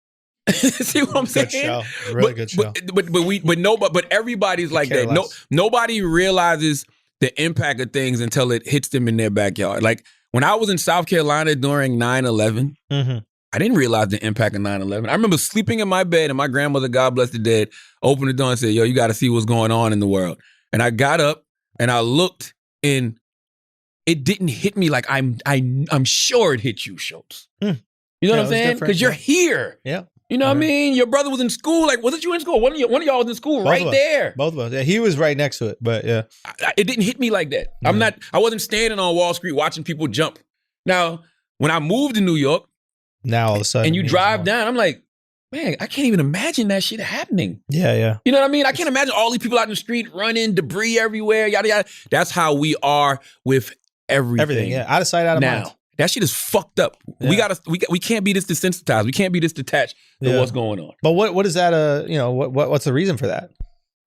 See what I'm saying? Good show. Really good show. But everybody's like that. No, nobody realizes the impact of things until it hits them in their backyard. Like when I was in South Carolina during 9/11, I didn't realize the impact of 9/11. I remember sleeping in my bed and my grandmother, God bless the dead, opened the door and said, "Yo, you got to see what's going on in the world." And I got up and I looked, and it didn't hit me like I'm sure it hit you, Schultz. You know what I'm saying? Because you're here. Yeah. You know what I mean? Your brother was in school. Like, wasn't you in school? One of y'all was in school right there. Both of us. Yeah, he was right next to it, but yeah. It didn't hit me like that. I wasn't standing on Wall Street watching people jump. Now, when I moved to New York, now all of a sudden, and you drive down, I'm like, man, I can't even imagine that shit happening. Yeah. You know what I mean? I can't imagine all these people out in the street running, debris everywhere, yada, yada. That's how we are with everything. Yeah. Out of sight, out of mind. That shit is fucked up. Yeah. We can't be this desensitized. We can't be this detached to what's going on. But what is that? What's the reason for that?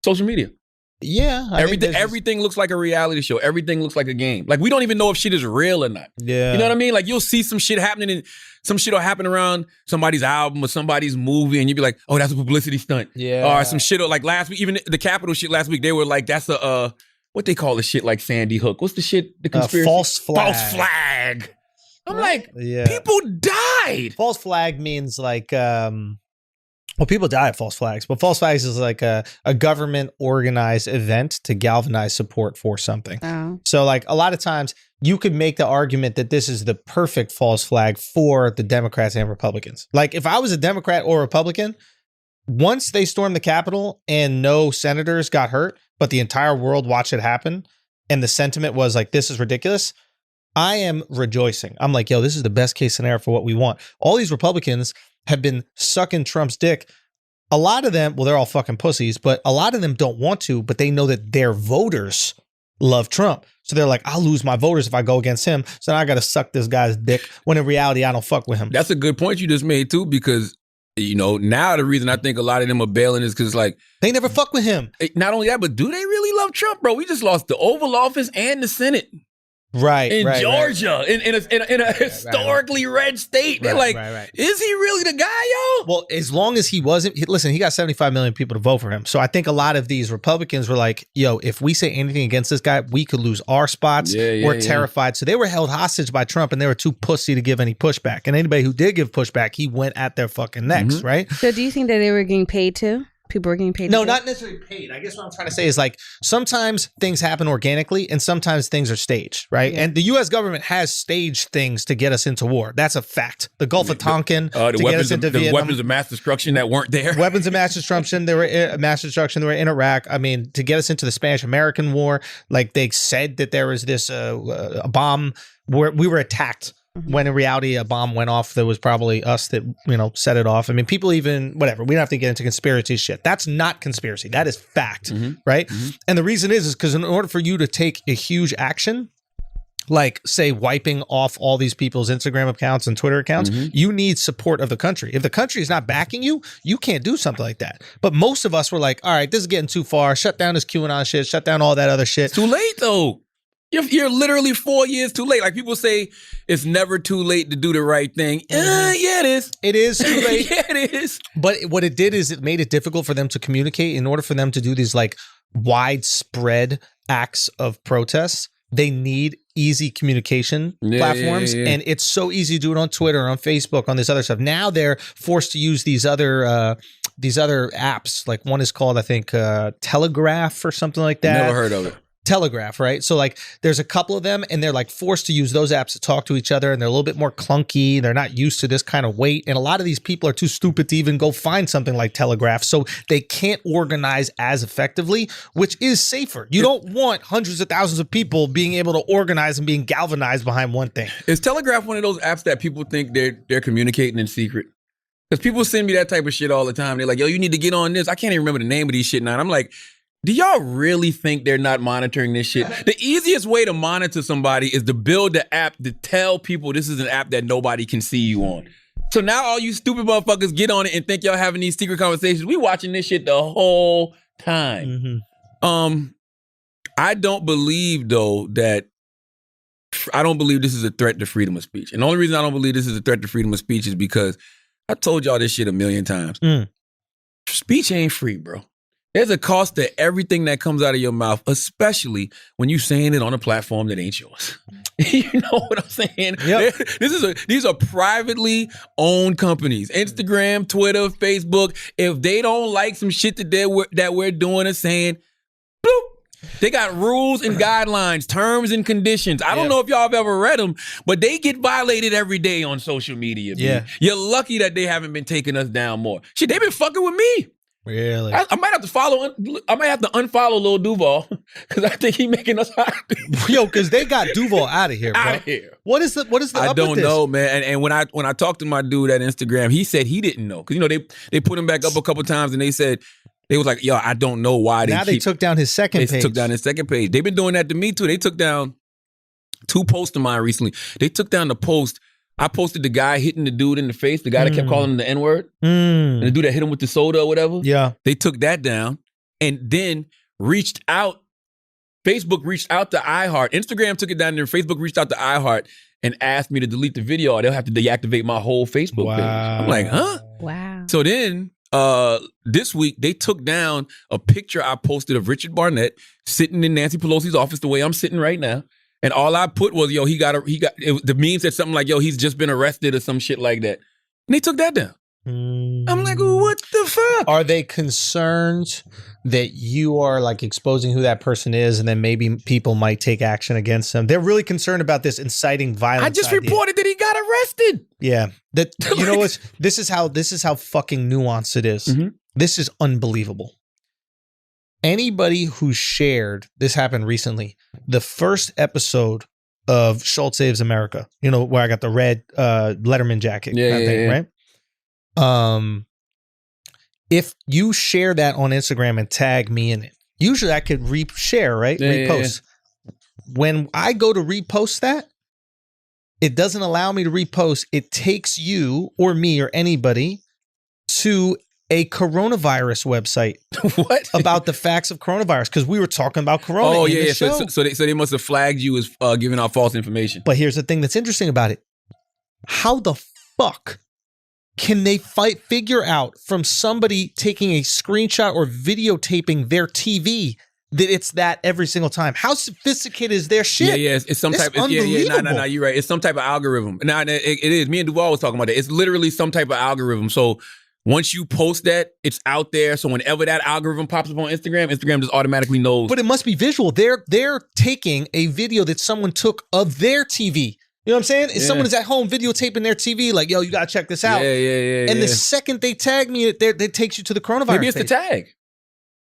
Social media. Yeah. Everything looks like a reality show. Everything looks like a game. Like we don't even know if shit is real or not. Yeah. You know what I mean? Like you'll see some shit happening and some shit will happen around somebody's album or somebody's movie and you'll be like, oh, that's a publicity stunt. Yeah. Or some shit like last week, even the Capitol shit last week, they were like, that's a what they call the shit like Sandy Hook. What's the shit? The conspiracy? False flag. False flag. I'm like, people died. False flag means like, people die at false flags, but false flags is like a government organized event to galvanize support for something. Oh. So like a lot of times you could make the argument that this is the perfect false flag for the Democrats and Republicans. Like if I was a Democrat or Republican, once they stormed the Capitol and no senators got hurt, but the entire world watched it happen, and the sentiment was like, this is ridiculous, I am rejoicing. I'm like, yo, this is the best case scenario for what we want. All these Republicans have been sucking Trump's dick. A lot of them, well, they're all fucking pussies, but a lot of them don't want to, but they know that their voters love Trump. So they're like, I'll lose my voters if I go against him. So now I got to suck this guy's dick when in reality, I don't fuck with him. That's a good point you just made too, because, now the reason I think a lot of them are bailing is because like, They never fuck with him. not only that, but do they really love Trump, bro? We just lost the Oval Office and the Senate. Right. In Georgia, in a historically red state. They're like, is he really the guy, yo? Well, as long as he wasn't, listen, he got 75 million people to vote for him. So I think a lot of these Republicans were like, yo, if we say anything against this guy, we could lose our spots. We're terrified. So they were held hostage by Trump and they were too pussy to give any pushback. And anybody who did give pushback, he went at their fucking necks, right? So do you think that they were getting paid too? People were getting paid? No, to not necessarily paid. I guess what I'm trying to say is like sometimes things happen organically and sometimes things are staged, right? And the U.S. government has staged things to get us into war. That's a fact. The Gulf of Tonkin to get us into Vietnam. Weapons of mass destruction that weren't there. Weapons of mass destruction. They were They were in Iraq. I mean, to get us into the Spanish-American War, like they said that there was this a bomb where we were attacked. When in reality, a bomb went off that was probably us that, set it off. I mean, people even, whatever, we don't have to get into conspiracy shit. That's not conspiracy. That is fact, right? And the reason is because in order for you to take a huge action, like say wiping off all these people's Instagram accounts and Twitter accounts, you need support of the country. If the country is not backing you, you can't do something like that. But most of us were like, all right, this is getting too far. Shut down this QAnon shit. Shut down all that other shit. It's too late though. You're literally 4 years too late. Like people say, it's never too late to do the right thing. Yeah, it is. It is too late. Yeah, it is. But what it did is it made it difficult for them to communicate. In order for them to do these like widespread acts of protests, they need easy communication platforms. And it's so easy to do it on Twitter, on Facebook, on this other stuff. Now they're forced to use these other apps. Like one is called, I think, Telegraph or something like that. Never heard of it. Telegraph, right? So like there's a couple of them and they're like forced to use those apps to talk to each other and they're a little bit more clunky. They're not used to this kind of weight. And a lot of these people are too stupid to even go find something like Telegraph. So they can't organize as effectively, which is safer. You don't want hundreds of thousands of people being able to organize and being galvanized behind one thing. Is Telegraph one of those apps that people think they're communicating in secret? Because people send me that type of shit all the time. They're like, yo, you need to get on this. I can't even remember the name of these shit now. And I'm like, do y'all really think they're not monitoring this shit? The easiest way to monitor somebody is to build the app to tell people this is an app that nobody can see you on. So now all you stupid motherfuckers get on it and think y'all having these secret conversations. We watching this shit the whole time. I don't believe though I don't believe this is a threat to freedom of speech. And the only reason I don't believe this is a threat to freedom of speech is because I told y'all this shit a million times. Speech ain't free, bro. There's a cost to everything that comes out of your mouth, especially when you saying it on a platform that ain't yours. You know what I'm saying? Yep. These are privately owned companies. Instagram, Twitter, Facebook. If they don't like some shit that we're doing or saying, bloop. They got rules and guidelines, terms and conditions. I don't know if y'all have ever read them, but they get violated every day on social media. Yeah. B. You're lucky that they haven't been taking us down more. Shit, they've been fucking with me. Really? I might have to unfollow Lil Duval because I think he making us hot. Yo, because they got Duval out of here, bro. Out of here. What is the I up don't with this? know, man. And when I talked to my dude at Instagram, he said he didn't know. Because, they put him back up a couple times and they said, they was like, yo, I don't know why they took down his second page. They took down his second page. They've been doing that to me too. They took down 2 posts of mine recently. They took down the post. I posted the guy hitting the dude in the face, the guy that kept calling him the N-word, and the dude that hit him with the soda or whatever. Yeah. They took that down and then reached out. Facebook reached out to iHeart. Instagram took it down, and Facebook reached out to iHeart and asked me to delete the video or they'll have to deactivate my whole Facebook page. I'm like, huh? Wow. So then this week they took down a picture I posted of Richard Barnett sitting in Nancy Pelosi's office the way I'm sitting right now. And all I put was, yo, the meme said something like, yo, he's just been arrested or some shit like that. And they took that down. I'm like, what the fuck? Are they concerned that you are like exposing who that person is and then maybe people might take action against them? They're really concerned about this inciting violence. I just reported that he got arrested. Yeah. That you know what? This is how fucking nuanced it is. This is unbelievable. Anybody who shared, this happened recently, the first episode of Schultz Saves America, where I got the red Letterman jacket thing, right? If you share that on Instagram and tag me in it, usually I could share, right? Repost. when I go to repost that, it doesn't allow me to repost. It takes you or me or anybody to a coronavirus website. What? About the facts of coronavirus, because we were talking about corona. Oh, in yeah. the show. So they must have flagged you as giving out false information. But here's the thing that's interesting about it. How the fuck can they figure out from somebody taking a screenshot or videotaping their TV that it's that every single time? How sophisticated is their shit? Yeah. It's some type. No, you're right. It's some type of algorithm. Nah, it is. Me and Duval was talking about that. It's literally some type of algorithm. So once you post that, it's out there. So whenever that algorithm pops up on Instagram just automatically knows. But it must be visual. They're taking a video that someone took of their TV. You know what I'm saying? If someone is at home videotaping their TV, like, yo, you gotta check this out. Yeah. And the second they tag me, it takes you to the coronavirus. Maybe it's page. the tag.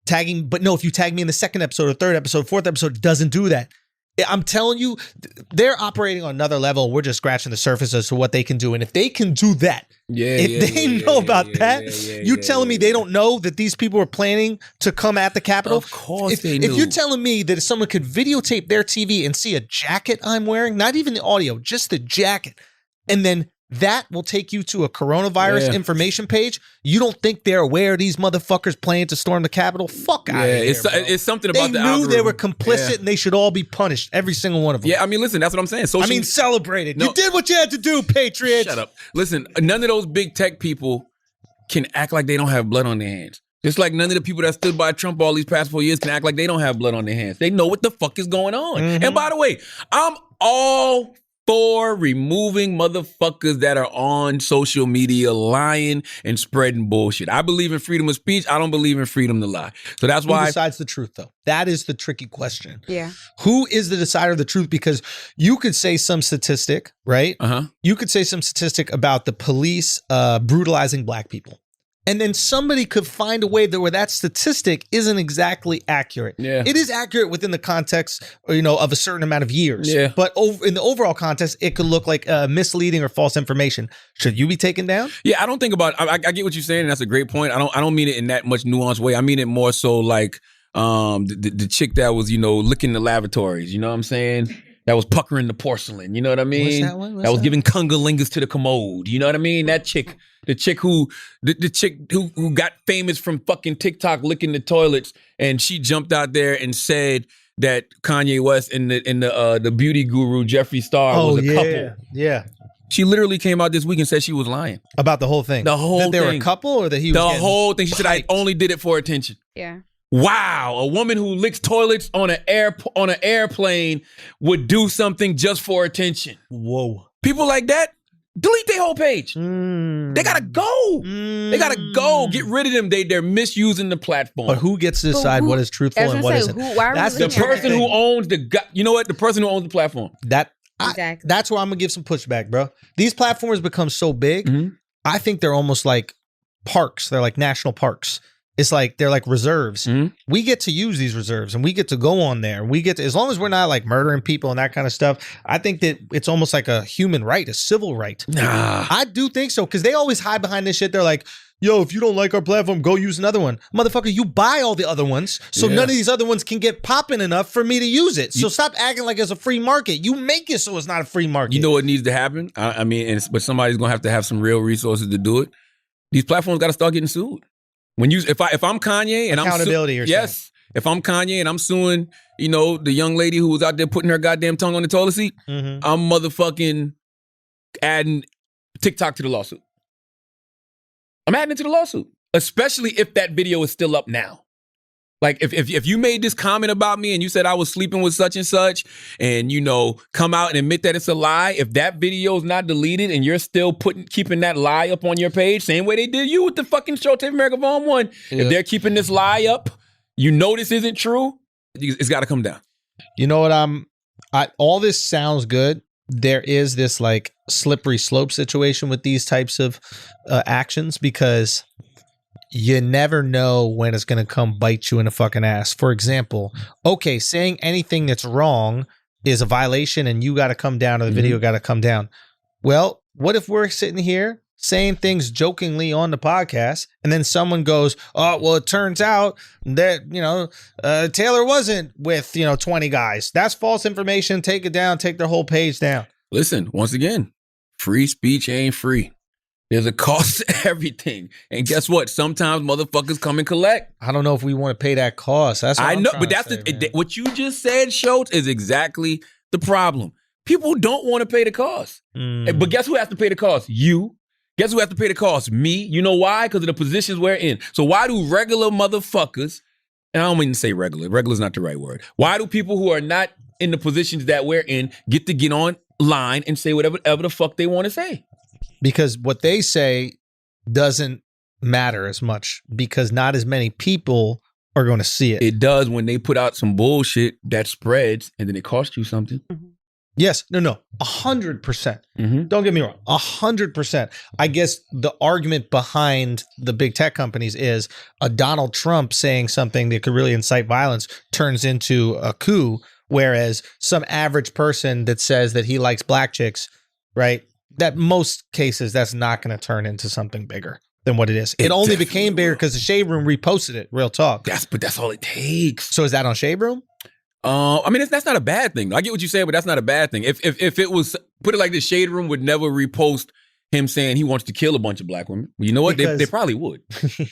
Tagging, but no, if you tag me in the second episode or third episode, fourth episode, it doesn't do that. I'm telling you, they're operating on another level. We're just scratching the surface as to what they can do. And if they can do that, if they know about that, you telling me they don't know that these people are planning to come at the Capitol? Of course they knew. If you're telling me that if someone could videotape their TV and see a jacket I'm wearing, not even the audio, just the jacket, and then that will take you to a coronavirus information page, you don't think they're aware these motherfuckers plan to storm the Capitol? Fuck out of here, it's something about the algorithm. They knew they were complicit and they should all be punished, every single one of them. Yeah, I mean, listen, that's what I'm saying. Celebrate it. No, you did what you had to do, Patriots. Shut up. Listen, none of those big tech people can act like they don't have blood on their hands. Just like none of the people that stood by Trump all these past 4 years can act like they don't have blood on their hands. They know what the fuck is going on. And by the way, I'm all for removing motherfuckers that are on social media lying and spreading bullshit. I believe in freedom of speech. I don't believe in freedom to lie. So that's why. Who decides the truth, though? That is the tricky question. Yeah. Who is the decider of the truth? Because you could say some statistic, right? You could say some statistic about the police brutalizing black people. And then somebody could find a way where that statistic isn't exactly accurate. Yeah. It is accurate within the context, of a certain amount of years. Yeah. But in the overall context, it could look like misleading or false information. Should you be taken down? Yeah, I don't think about. I get what you're saying, and that's a great point. I don't mean it in that much nuanced way. I mean it more so like the chick that was licking the lavatories. You know what I'm saying? That was puckering the porcelain. You know what I mean? What's that one? That was giving cunnilingus to the commode. You know what I mean? That chick, the chick who got famous from fucking TikTok licking the toilets, and she jumped out there and said that Kanye West and the beauty guru Jeffree Star was a couple. Yeah. She literally came out this week and said she was lying. About the whole thing. The whole that they were thing. a couple, or that he was the whole thing. She said I only did it for attention. Yeah. Wow, a woman who licks toilets on an airplane would do something just for attention. Whoa. People like that, delete their whole page. They gotta go. They gotta go. Get rid of them. They're misusing the platform. But who gets to decide what is truthful and what isn't? That's the person who owns the person who owns the platform. Exactly. That's where I'm gonna give some pushback, bro. These platforms become so big, I think they're almost like parks. They're like national parks. It's like they're like reserves. We get to use these reserves and we get to go on there. We get to, as long as we're not like murdering people and that kind of stuff, I think that it's almost like a human right, a civil right. Nah. I do think so, because they always hide behind this shit. They're like, yo, if you don't like our platform, go use another one. Motherfucker, you buy all the other ones, so none of these other ones can get popping enough for me to use it. So stop acting like it's a free market. You make it so it's not a free market. You know what needs to happen? I mean, but somebody's gonna have to have some real resources to do it. These platforms got to start getting sued. If I'm Kanye and accountability, if I'm Kanye and I'm suing, the young lady who was out there putting her goddamn tongue on the toilet seat, I'm motherfucking adding TikTok to the lawsuit. I'm adding it to the lawsuit, especially if that video is still up now. Like if you made this comment about me and you said I was sleeping with such and such, and come out and admit that it's a lie, if that video is not deleted and you're still keeping that lie up on your page, same way they did you with the fucking Showtime America Volume 1, if they're keeping this lie up, this isn't true, it's got to come down. You know what? All this sounds good. There is this like slippery slope situation with these types of actions, because you never know when it's going to come bite you in the fucking ass. For example, okay, saying anything that's wrong is a violation and you got to come down, or the video got to come down. Well, what if we're sitting here saying things jokingly on the podcast, and then someone goes, oh, well, it turns out that, Taylor wasn't with, 20 guys. That's false information. Take it down. Take their whole page down. Listen, once again, free speech ain't free. There's a cost to everything. And guess what? Sometimes motherfuckers come and collect. I don't know if we want to pay that cost. That's what I I'm know, trying but to that's say, what you just said, Schultz, is exactly the problem. People don't want to pay the cost. But guess who has to pay the cost? You. Guess who has to pay the cost? Me. You know why? Because of the positions we're in. So why do regular motherfuckers, and I don't mean to say regular. Regular is not the right word. Why do people who are not in the positions that we're in get to get online and say whatever the fuck they want to say? Because what they say doesn't matter as much because not as many people are going to see it. It does when they put out some bullshit that spreads and then it costs you something. Yes. No. 100%. Don't get me wrong. 100%. I guess the argument behind the big tech companies is a Donald Trump saying something that could really incite violence turns into a coup, whereas some average person that says that he likes black chicks, right? That most cases, that's not going to turn into something bigger than what it is. It only became bigger because the Shade Room reposted it. Real talk. But that's all it takes. So is that on Shade Room? I mean, that's not a bad thing. I get what you say, but that's not a bad thing. If it was, put it like this, Shade Room would never repost him saying he wants to kill a bunch of black women. Well, you know what? They probably would.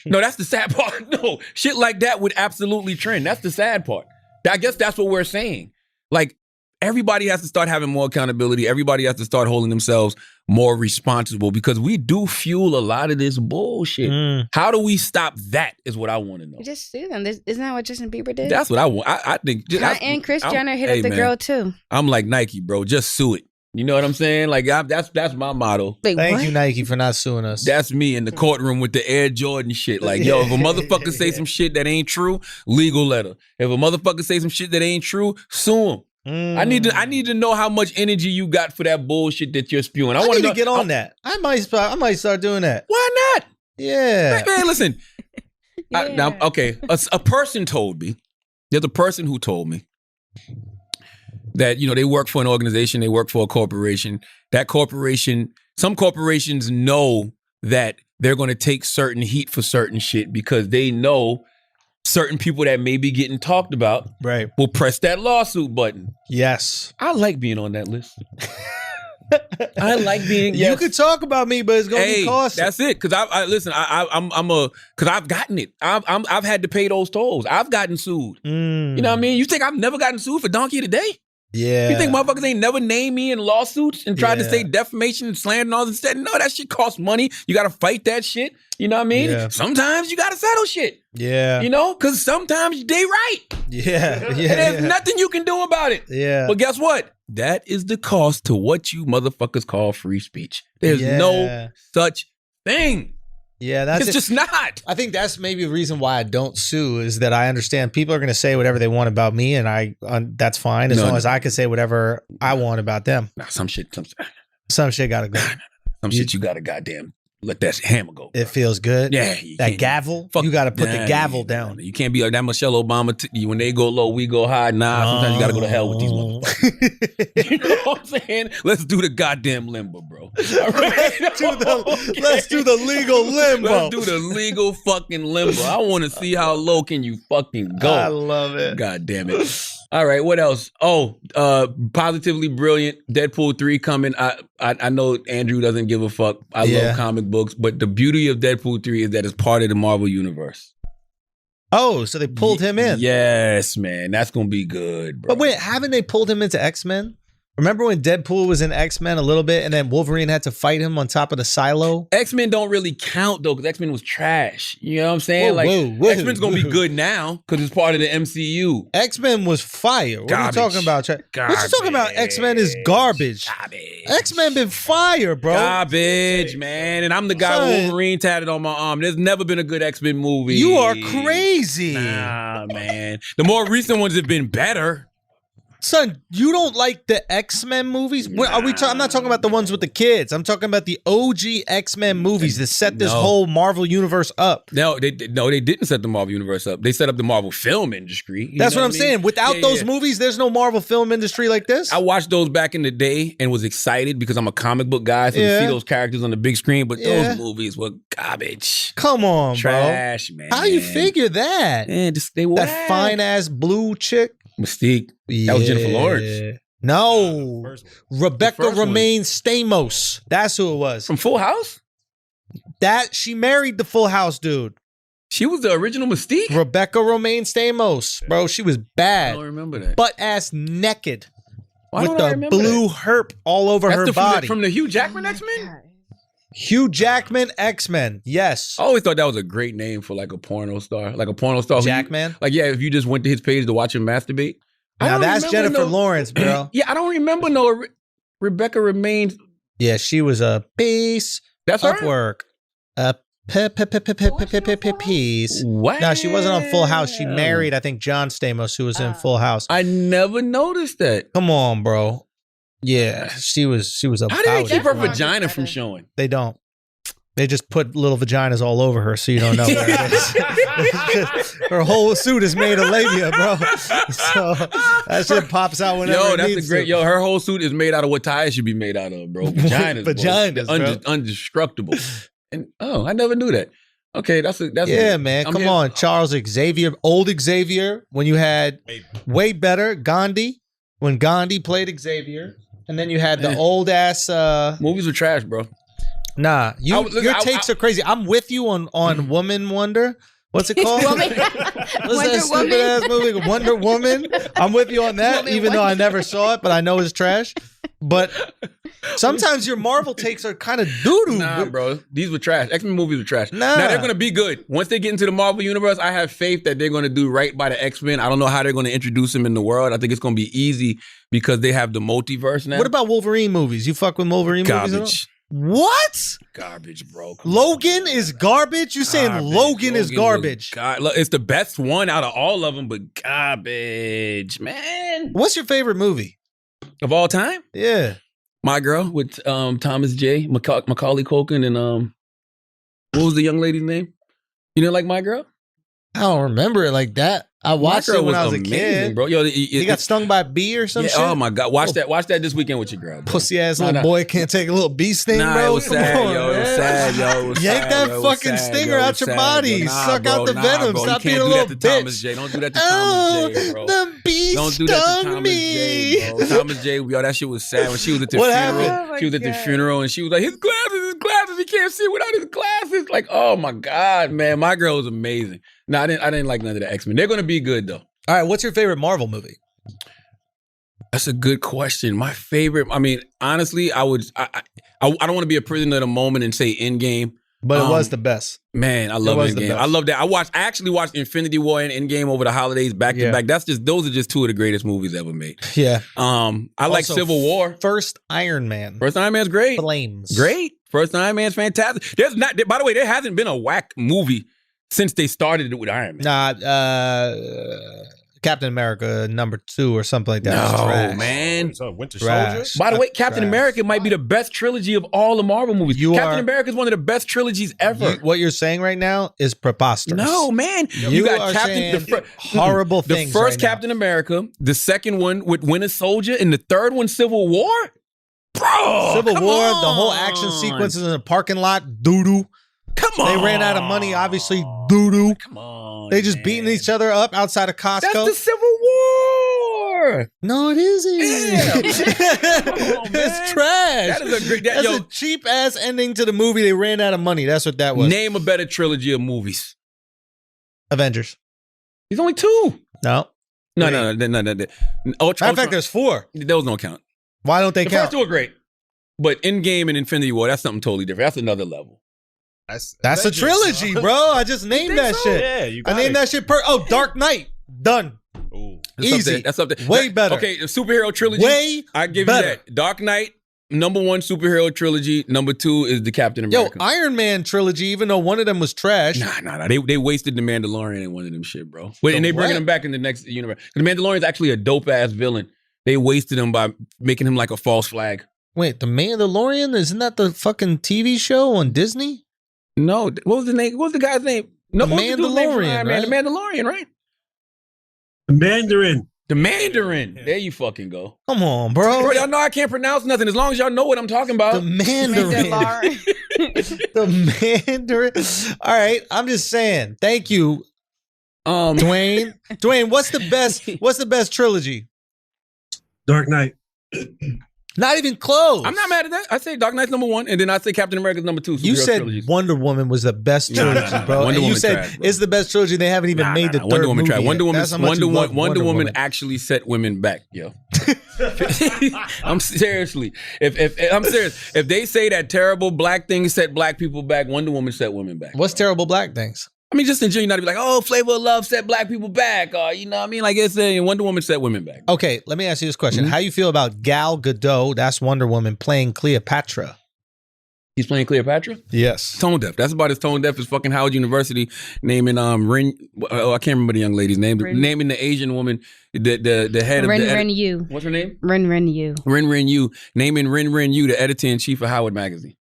No, that's the sad part. No, shit like that would absolutely trend. That's the sad part. I guess that's what we're saying. Like, everybody has to start having more accountability. Everybody has to start holding themselves more responsible because we do fuel a lot of this bullshit. How do we stop that is what I want to know. You just sue them. Isn't that what Justin Bieber did? That's what I want. I think. And Kris Jenner hit up the girl too. I'm like Nike, bro. Just sue it. You know what I'm saying? Like that's my motto. Wait, Thank what? you, Nike, for not suing us. That's me in the courtroom with the Air Jordan shit. Like, yo, if a motherfucker say some shit that ain't true, legal letter. If a motherfucker say some shit that ain't true, sue him. I need to know how much energy you got for that bullshit that you're spewing. I want to get on that. I might start doing that. Why not? Yeah, man. Listen, Yeah. okay. A person told me. There's a person who told me that they work for an organization, they work for a corporation. That corporation, some corporations know that they're going to take certain heat for certain shit because they know certain people that may be getting talked about will press that lawsuit button. Yes. I like being on that list. I like being. You could talk about me, but it's gonna be costly. That's it. Because because I've gotten it. I've had to pay those tolls. I've gotten sued. You know what I mean? You think I've never gotten sued for Donkey of the Day? Yeah. You think motherfuckers ain't never named me in lawsuits and tried to say defamation and slander and all this stuff? No, that shit costs money. You got to fight that shit. You know what I mean? Yeah. Sometimes you got to settle shit. Yeah. Because sometimes they right. Yeah. And there's nothing you can do about it. Yeah. But guess what? That is the cost to what you motherfuckers call free speech. There's no such thing. Yeah, that's just not. I think that's maybe the reason why I don't sue is that I understand people are going to say whatever they want about me, and that's fine as long as I can say whatever I want about them. Nah, some shit gotta go. Some shit you gotta goddamn let that hammer go. Bro. It feels good. Yeah, that gavel. You got to put the gavel down. You can't be like that Michelle Obama. When they go low, we go high. Nah, sometimes you got to go to hell with these motherfuckers. You know what I'm saying? Let's do the goddamn limbo, bro. All right? Let's do the legal limbo. Let's do the legal fucking limbo. I want to see how low can you fucking go. I love it. God damn it. All right, what else? Oh, Positively Brilliant, Deadpool 3 coming. I know Andrew doesn't give a fuck. I love comic books, but the beauty of Deadpool 3 is that it's part of the Marvel Universe. Oh, so they pulled him in. Yes, man. That's going to be good, bro. But wait, haven't they pulled him into X-Men? Remember when Deadpool was in X-Men a little bit and then Wolverine had to fight him on top of the silo? X-Men don't really count, though, because X-Men was trash. You know what I'm saying? Whoa, X-Men's going to be good now because it's part of the MCU. X-Men was fire. What are you talking about? What you talking about? X-Men is garbage. X-Men been fire, bro. Garbage, man. And I'm the guy with Wolverine tatted on my arm. There's never been a good X-Men movie. You are crazy. Nah, man. The more recent ones have been better. Son, you don't like the X-Men movies? Are we? I'm not talking about the ones with the kids. I'm talking about the OG X-Men movies that set this whole Marvel universe up. No, they didn't set the Marvel universe up. They set up the Marvel film industry. That's what I'm saying. Without those movies, there's no Marvel film industry like this. I watched those back in the day and was excited because I'm a comic book guy, so to see those characters on the big screen. But those movies were garbage. Come on, trash, bro. Man. How you figure that? Man, they were that fine ass blue chick. Mystique. That was Jennifer Lawrence. No. Rebecca Romaine Stamos. That's who it was. From Full House? She married the Full House dude. She was the original Mystique? Rebecca Romaine Stamos. Bro, she was bad. I don't remember that. Butt ass naked. Why with the blue herp all over her body. From the Hugh Jackman X-Men? Hugh Jackman X-Men. Yes. I always thought that was a great name for like a porno star. Like a porno star. Jackman? Like, yeah, if you just went to his page to watch him masturbate. Now that's Jennifer Lawrence, bro. Yeah, I don't remember no Rebecca Remains. Yeah, she was a piece of work. A piece. What? No, she wasn't on Full House. She married, I think, John Stamos, who was in Full House. I never noticed that. Come on, bro. Yeah, she was a. How do they keep her vagina from showing? They don't. They just put little vaginas all over her, so you don't know where it is. Her whole suit is made of labia, bro. So that shit pops out whenever it needs to. Her whole suit is made out of what tires should be made out of, bro. Vaginas, bro. Indestructible. And I never knew that. Okay, that's man. Come on, Charles Xavier, old Xavier. When you had way better Gandhi, when Gandhi played Xavier. And then you had the old ass movies were trash, bro. Nah, your takes are crazy. I'm with you on Woman Wonder. What's it called? What's that stupid ass movie? Wonder Woman. I'm with you on that, even though I never saw it, but I know it's trash. But sometimes your Marvel takes are kind of doo-doo. Nah, bro. These were trash. X-Men movies were trash. Nah. Now, they're going to be good. Once they get into the Marvel Universe, I have faith that they're going to do right by the X-Men. I don't know how they're going to introduce them in the world. I think it's going to be easy because they have the multiverse now. What about Wolverine movies? You fuck with Wolverine movies at all? What? Garbage, bro. Logan is garbage? You saying Logan is garbage? It's the best one out of all of them, but garbage, man. What's your favorite movie? Of all time? Yeah. My Girl with Thomas J. Macaulay Culkin and what was the young lady's name? You didn't like My Girl? I don't remember it like that. I watched it when I was a kid, bro. Yo, he got stung by a bee or some shit. Oh my god, watch that this weekend with your girl. Bro. Pussy ass little boy can't take a little bee sting, bro. It was sad, yo. It was sad, yo. Yank that fucking stinger out your body. Suck out the venom. Stop being a little bitch. Don't do that to Thomas J, bro. The bee stung me. Thomas J, yo, that shit was sad when she was at the funeral. She was at the funeral and she was like, his glasses, he can't see without his glasses. Like, oh my god, man, My Girl was amazing. No, I didn't like none of the X-Men. They're gonna be good though. All right, what's your favorite Marvel movie? That's a good question. My favorite, I mean, honestly, I don't want to be a prisoner of the moment and say Endgame. But it was the best. Man, I love Endgame. I love that. I actually watched Infinity War and Endgame over the holidays back to back. Those are just two of the greatest movies ever made. Yeah. I like Civil War. First Iron Man. First Iron Man's great. Flames. Great. First Iron Man's fantastic. By the way, there hasn't been a whack movie since they started it with Iron Man. Nah, Captain America #2 or something like that. No, man. Winter Soldier? By the way, Captain America might be the best trilogy of all the Marvel movies. Captain America is one of the best trilogies ever. What you're saying right now is preposterous. No, man. You got Captain horrible things. The first Captain America, the second one with Winter Soldier, and the third one Civil War. Bro, Civil War, the whole action sequences in the parking lot, doo-doo. Come on. They ran out of money, obviously, doo-doo. Come on. They just beating each other up outside of Costco. That's the Civil War. No, it isn't. Yeah. It's trash. That is That's a cheap ass ending to the movie. They ran out of money. That's what that was. Name a better trilogy of movies. Avengers. There's only 2. No. No. Matter of fact, there's 4. Those don't count. Why don't they the count? The first 2 are great. But Endgame and Infinity War, that's something totally different. That's another level. That's a trilogy, bro. I just named that shit. Yeah, you I named that shit Dark Knight. Done. Ooh. Easy. That's up there. Way better. Okay, the superhero trilogy. Way I give better. you that. Dark Knight, #1 superhero trilogy. #2 is the Captain America. Yo, Iron Man trilogy, even though one of them was trash. Nah. They wasted the Mandalorian in one of them shit, bro. And they bringing him back in the next universe. The Mandalorian's actually a dope ass villain. They wasted him by making him like a false flag. Wait, The Mandalorian? Isn't that the fucking TV show on Disney? No, what was the name? What was the guy's name? No, The what was the dude's name from Mandalorian, Iron Man? right? The Mandalorian, right? The Mandarin. The Mandarin. There you fucking go. Come on, bro. Bro, y'all know I can't pronounce nothing as long as y'all know what I'm talking about. The Mandarin. The Mandarin. All right, I'm just saying. Thank you, Dwayne. Dwayne, what's the best trilogy? Dark Knight. Not even close. I'm not mad at that. I say Dark Knight's number 1, and then I say Captain America's number 2. You superhero said trilogies. Wonder Woman was the best trilogy, bro. Wonder and you Woman said trash, bro. it's the best trilogy. They haven't even made the third Wonder Woman movie trash. yet. Wonder Woman. That's how much you love Wonder Woman actually set women back, yo. I'm seriously. If I'm serious, if they say that terrible black thing set black people back, Wonder Woman set women back. What's bro. terrible black things? I mean, just in general, not to be like, oh, Flavor of Love set black people back, or you know what I mean? Like it's saying Wonder Woman set women back. Okay, let me ask you this question. Mm-hmm. How you feel about Gal Gadot, that's Wonder Woman, playing Cleopatra? He's playing Cleopatra? Yes. Tone deaf. That's about as tone deaf as fucking Howard University naming Rin. I can't remember the young lady's name. Naming the Asian woman, the head Rin of the Rin Yu. What's her name? Rin Rin Yu. Rin Rin Yu. Naming Rin Rin Yu the editor in chief of Howard Magazine.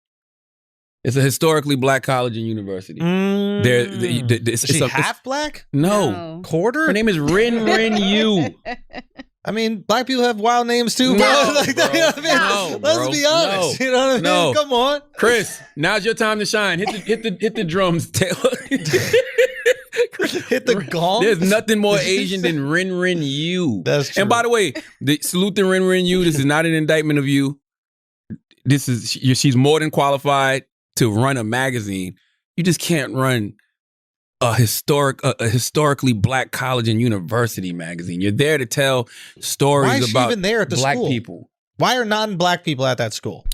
It's a historically black college and university. Is she it's half black? No. Quarter? Her name is Rin Rin Yu. I mean, black people have wild names too, bro. No, Like, bro. you know what I mean? No, Let's bro. be honest. No. You know what I mean? No. Come on. Chris, now's your time to shine. Hit the drums, Taylor. Hit the gong. There's nothing more Asian than Rin Rin Yu. That's true. And by the way, salute to Rin Rin Yu. This is not an indictment of you. She's more than qualified to run a magazine. You just can't run a historically black college and university magazine. You're there to tell stories Why is she about even there at the black school? people. Why are non-black people at that school?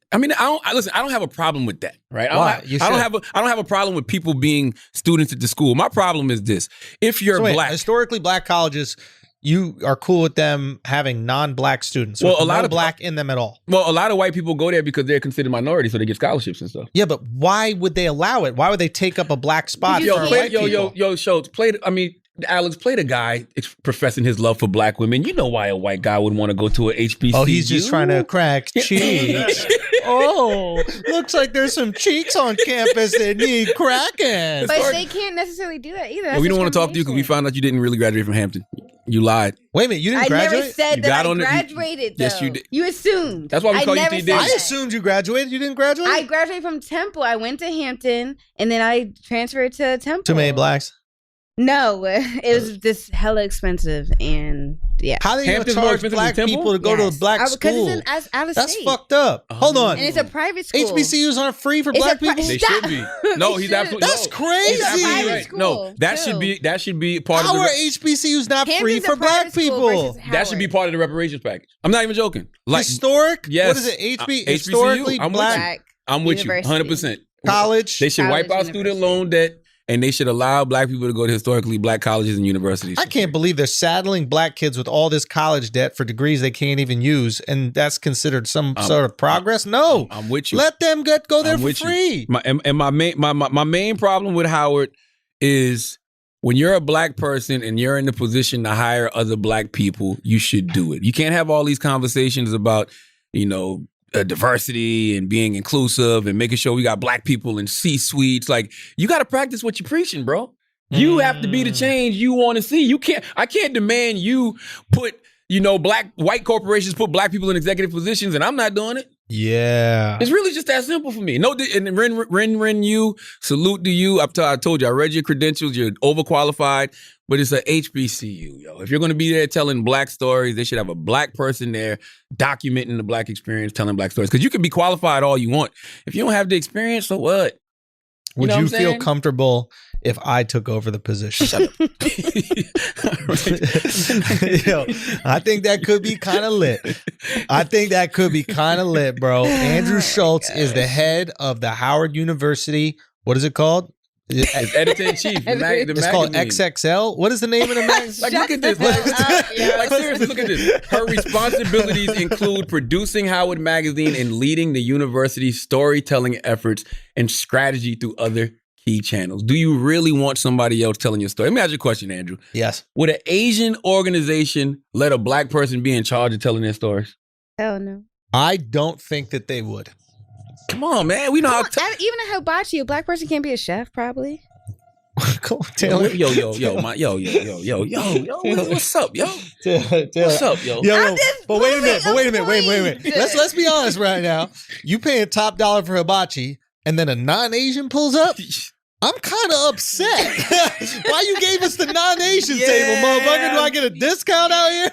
I mean, I don't have a problem with that, right? Why? I don't have a problem with people being students at the school. My problem is this: if you're black, historically black colleges, you are cool with them having non-black students. Well, with a lot no of black in them at all. Well, a lot of white people go there because they're considered minorities, so they get scholarships and stuff. Yeah, but why would they allow it? Why would they take up a black spot for white people? Schultz, Alex, play the guy professing his love for black women. You know why a white guy would want to go to an HBCU. Oh, he's just trying to crack cheeks. Oh, looks like there's some cheeks on campus that need cracking. But they can't necessarily do that either. Well, we don't want to talk to you because we found out you didn't really graduate from Hampton. You lied. Wait a minute, you didn't I graduate? never said You that got I on it. graduated, though. Yes, you did. You assumed. That's why we I call you never TD. said I that. assumed you graduated. You didn't graduate? I graduated from Temple. I went to Hampton, and then I transferred to Temple. Too many blacks. No, it was just hella expensive, and yeah. How are they going to Hampton's more charge expensive black than Temple? people to go to a Yes. black Because school? it's out of That's state. fucked up. Hold on. And it's a private school. HBCUs aren't free for It's black a pri- people? They Stop. should be. No, They he's should. absolutely. That's no. crazy. He's absolutely private right. school, No, that should be part How of are the. HBCUs not free Hampton's for a black private school people? versus That should be Howard. part of the reparations package. I'm not even joking. Like Historic? yes. What is it? HBCU? Historically I'm with black you. Black I'm with university. you, 100%. college? They should College wipe out student university. loan debt, and they should allow black people to go to historically black colleges and universities. I can't believe they're saddling black kids with all this college debt for degrees they can't even use, and that's considered some sort of progress. No, I'm with you. let them go there I'm for with you. free. My main problem with Howard is when you're a black person and you're in the position to hire other black people, you should do it. You can't have all these conversations about, diversity and being inclusive and making sure we got black people in C-suites. Like, you got to practice what you're preaching, bro. You have to be the change you want to see. I can't demand you put, white corporations put black people in executive positions and I'm not doing it. Yeah. It's really just that simple for me. No, and Rin, you, salute to you. I told you, I read your credentials. You're overqualified, but it's a HBCU, yo. If you're going to be there telling black stories, they should have a black person there documenting the black experience, telling black stories. Because you can be qualified all you want. If you don't have the experience, so what? Would know you what I'm feel saying? comfortable if I took over the position? Yo, I think that could be kind of lit. Bro. Andrew Schultz is the head of the Howard University. What is it called? It's editor-in-chief. It's called XXL. What is the name of the magazine? Like, look at this. Like, seriously, look at this. Her responsibilities include producing Howard Magazine and leading the university's storytelling efforts and strategy through other IP channels. Do you really want somebody else telling your story? Let me ask you a question, Andrew. Yes. Would an Asian organization let a black person be in charge of telling their stories? Hell no. I don't think that they would. Come on, man. We know how to... Even a hibachi, a black person can't be a chef, probably. Come on, Taylor. Yo, what's up, yo? Taylor. What's up, yo? But wait a minute. Let's be honest right now. You paying top dollar for hibachi, and then a non-Asian pulls up? I'm kind of upset. Why you gave us the non-Asian table, motherfucker? Do I get a discount out here?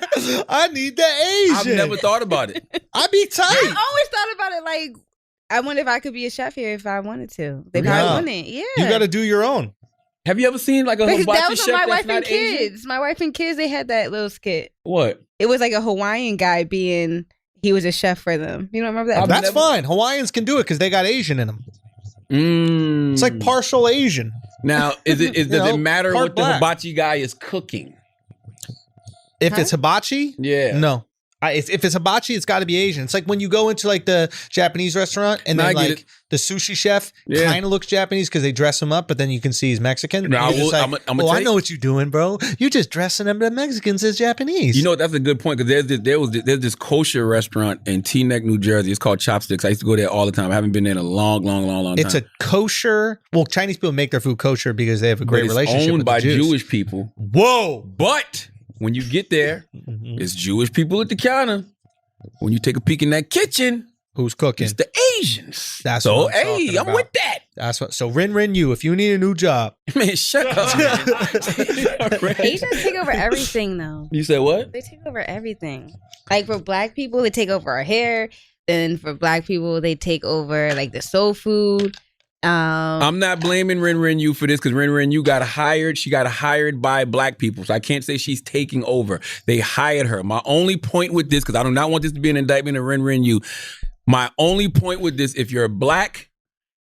I need the Asian. I've never thought about it. I'd be tight. I always thought about it like, I wonder if I could be a chef here if I wanted to. They probably wouldn't. Yeah. You got to do your own. Have you ever seen like a because hibachi that was chef on My that's Wife and not Asian? Kids. My Wife and Kids, they had that little skit. What? It was like a Hawaiian guy he was a chef for them. You don't remember that? That's fine. Hawaiians can do it because they got Asian in them. It's like partial Asian. Now, does it matter what black. the hibachi guy is cooking? If it's hibachi, no. If it's hibachi, it's got to be Asian. It's like when you go into like the Japanese restaurant and then like the sushi chef kind of looks Japanese because they dress him up, but then you can see he's Mexican. No, I know what you're doing, bro. You're just dressing them the Mexicans as Japanese. You know, that's a good point because there's this kosher restaurant in Teaneck, New Jersey. It's called Chopsticks. I used to go there all the time. I haven't been there in a long time. It's a kosher. Well, Chinese people make their food kosher because they have a great relationship with the Jews. Jewish people. Whoa! But when you get there, it's Jewish people at the counter. When you take a peek in that kitchen, who's cooking? It's the Asians. That's so. What I'm with that. That's what. So Rin you, if you need a new job, man, shut up. Asians take over everything, though. You said what? They take over everything. Like for black people, they take over our hair. Then for black people, they take over like the soul food. I'm not blaming Rin Yu for this because Rin Yu got hired. She got hired by black people. So I can't say she's taking over. They hired her. My only point with this, because I do not want this to be an indictment of Rin Yu. My only point with this, if you're black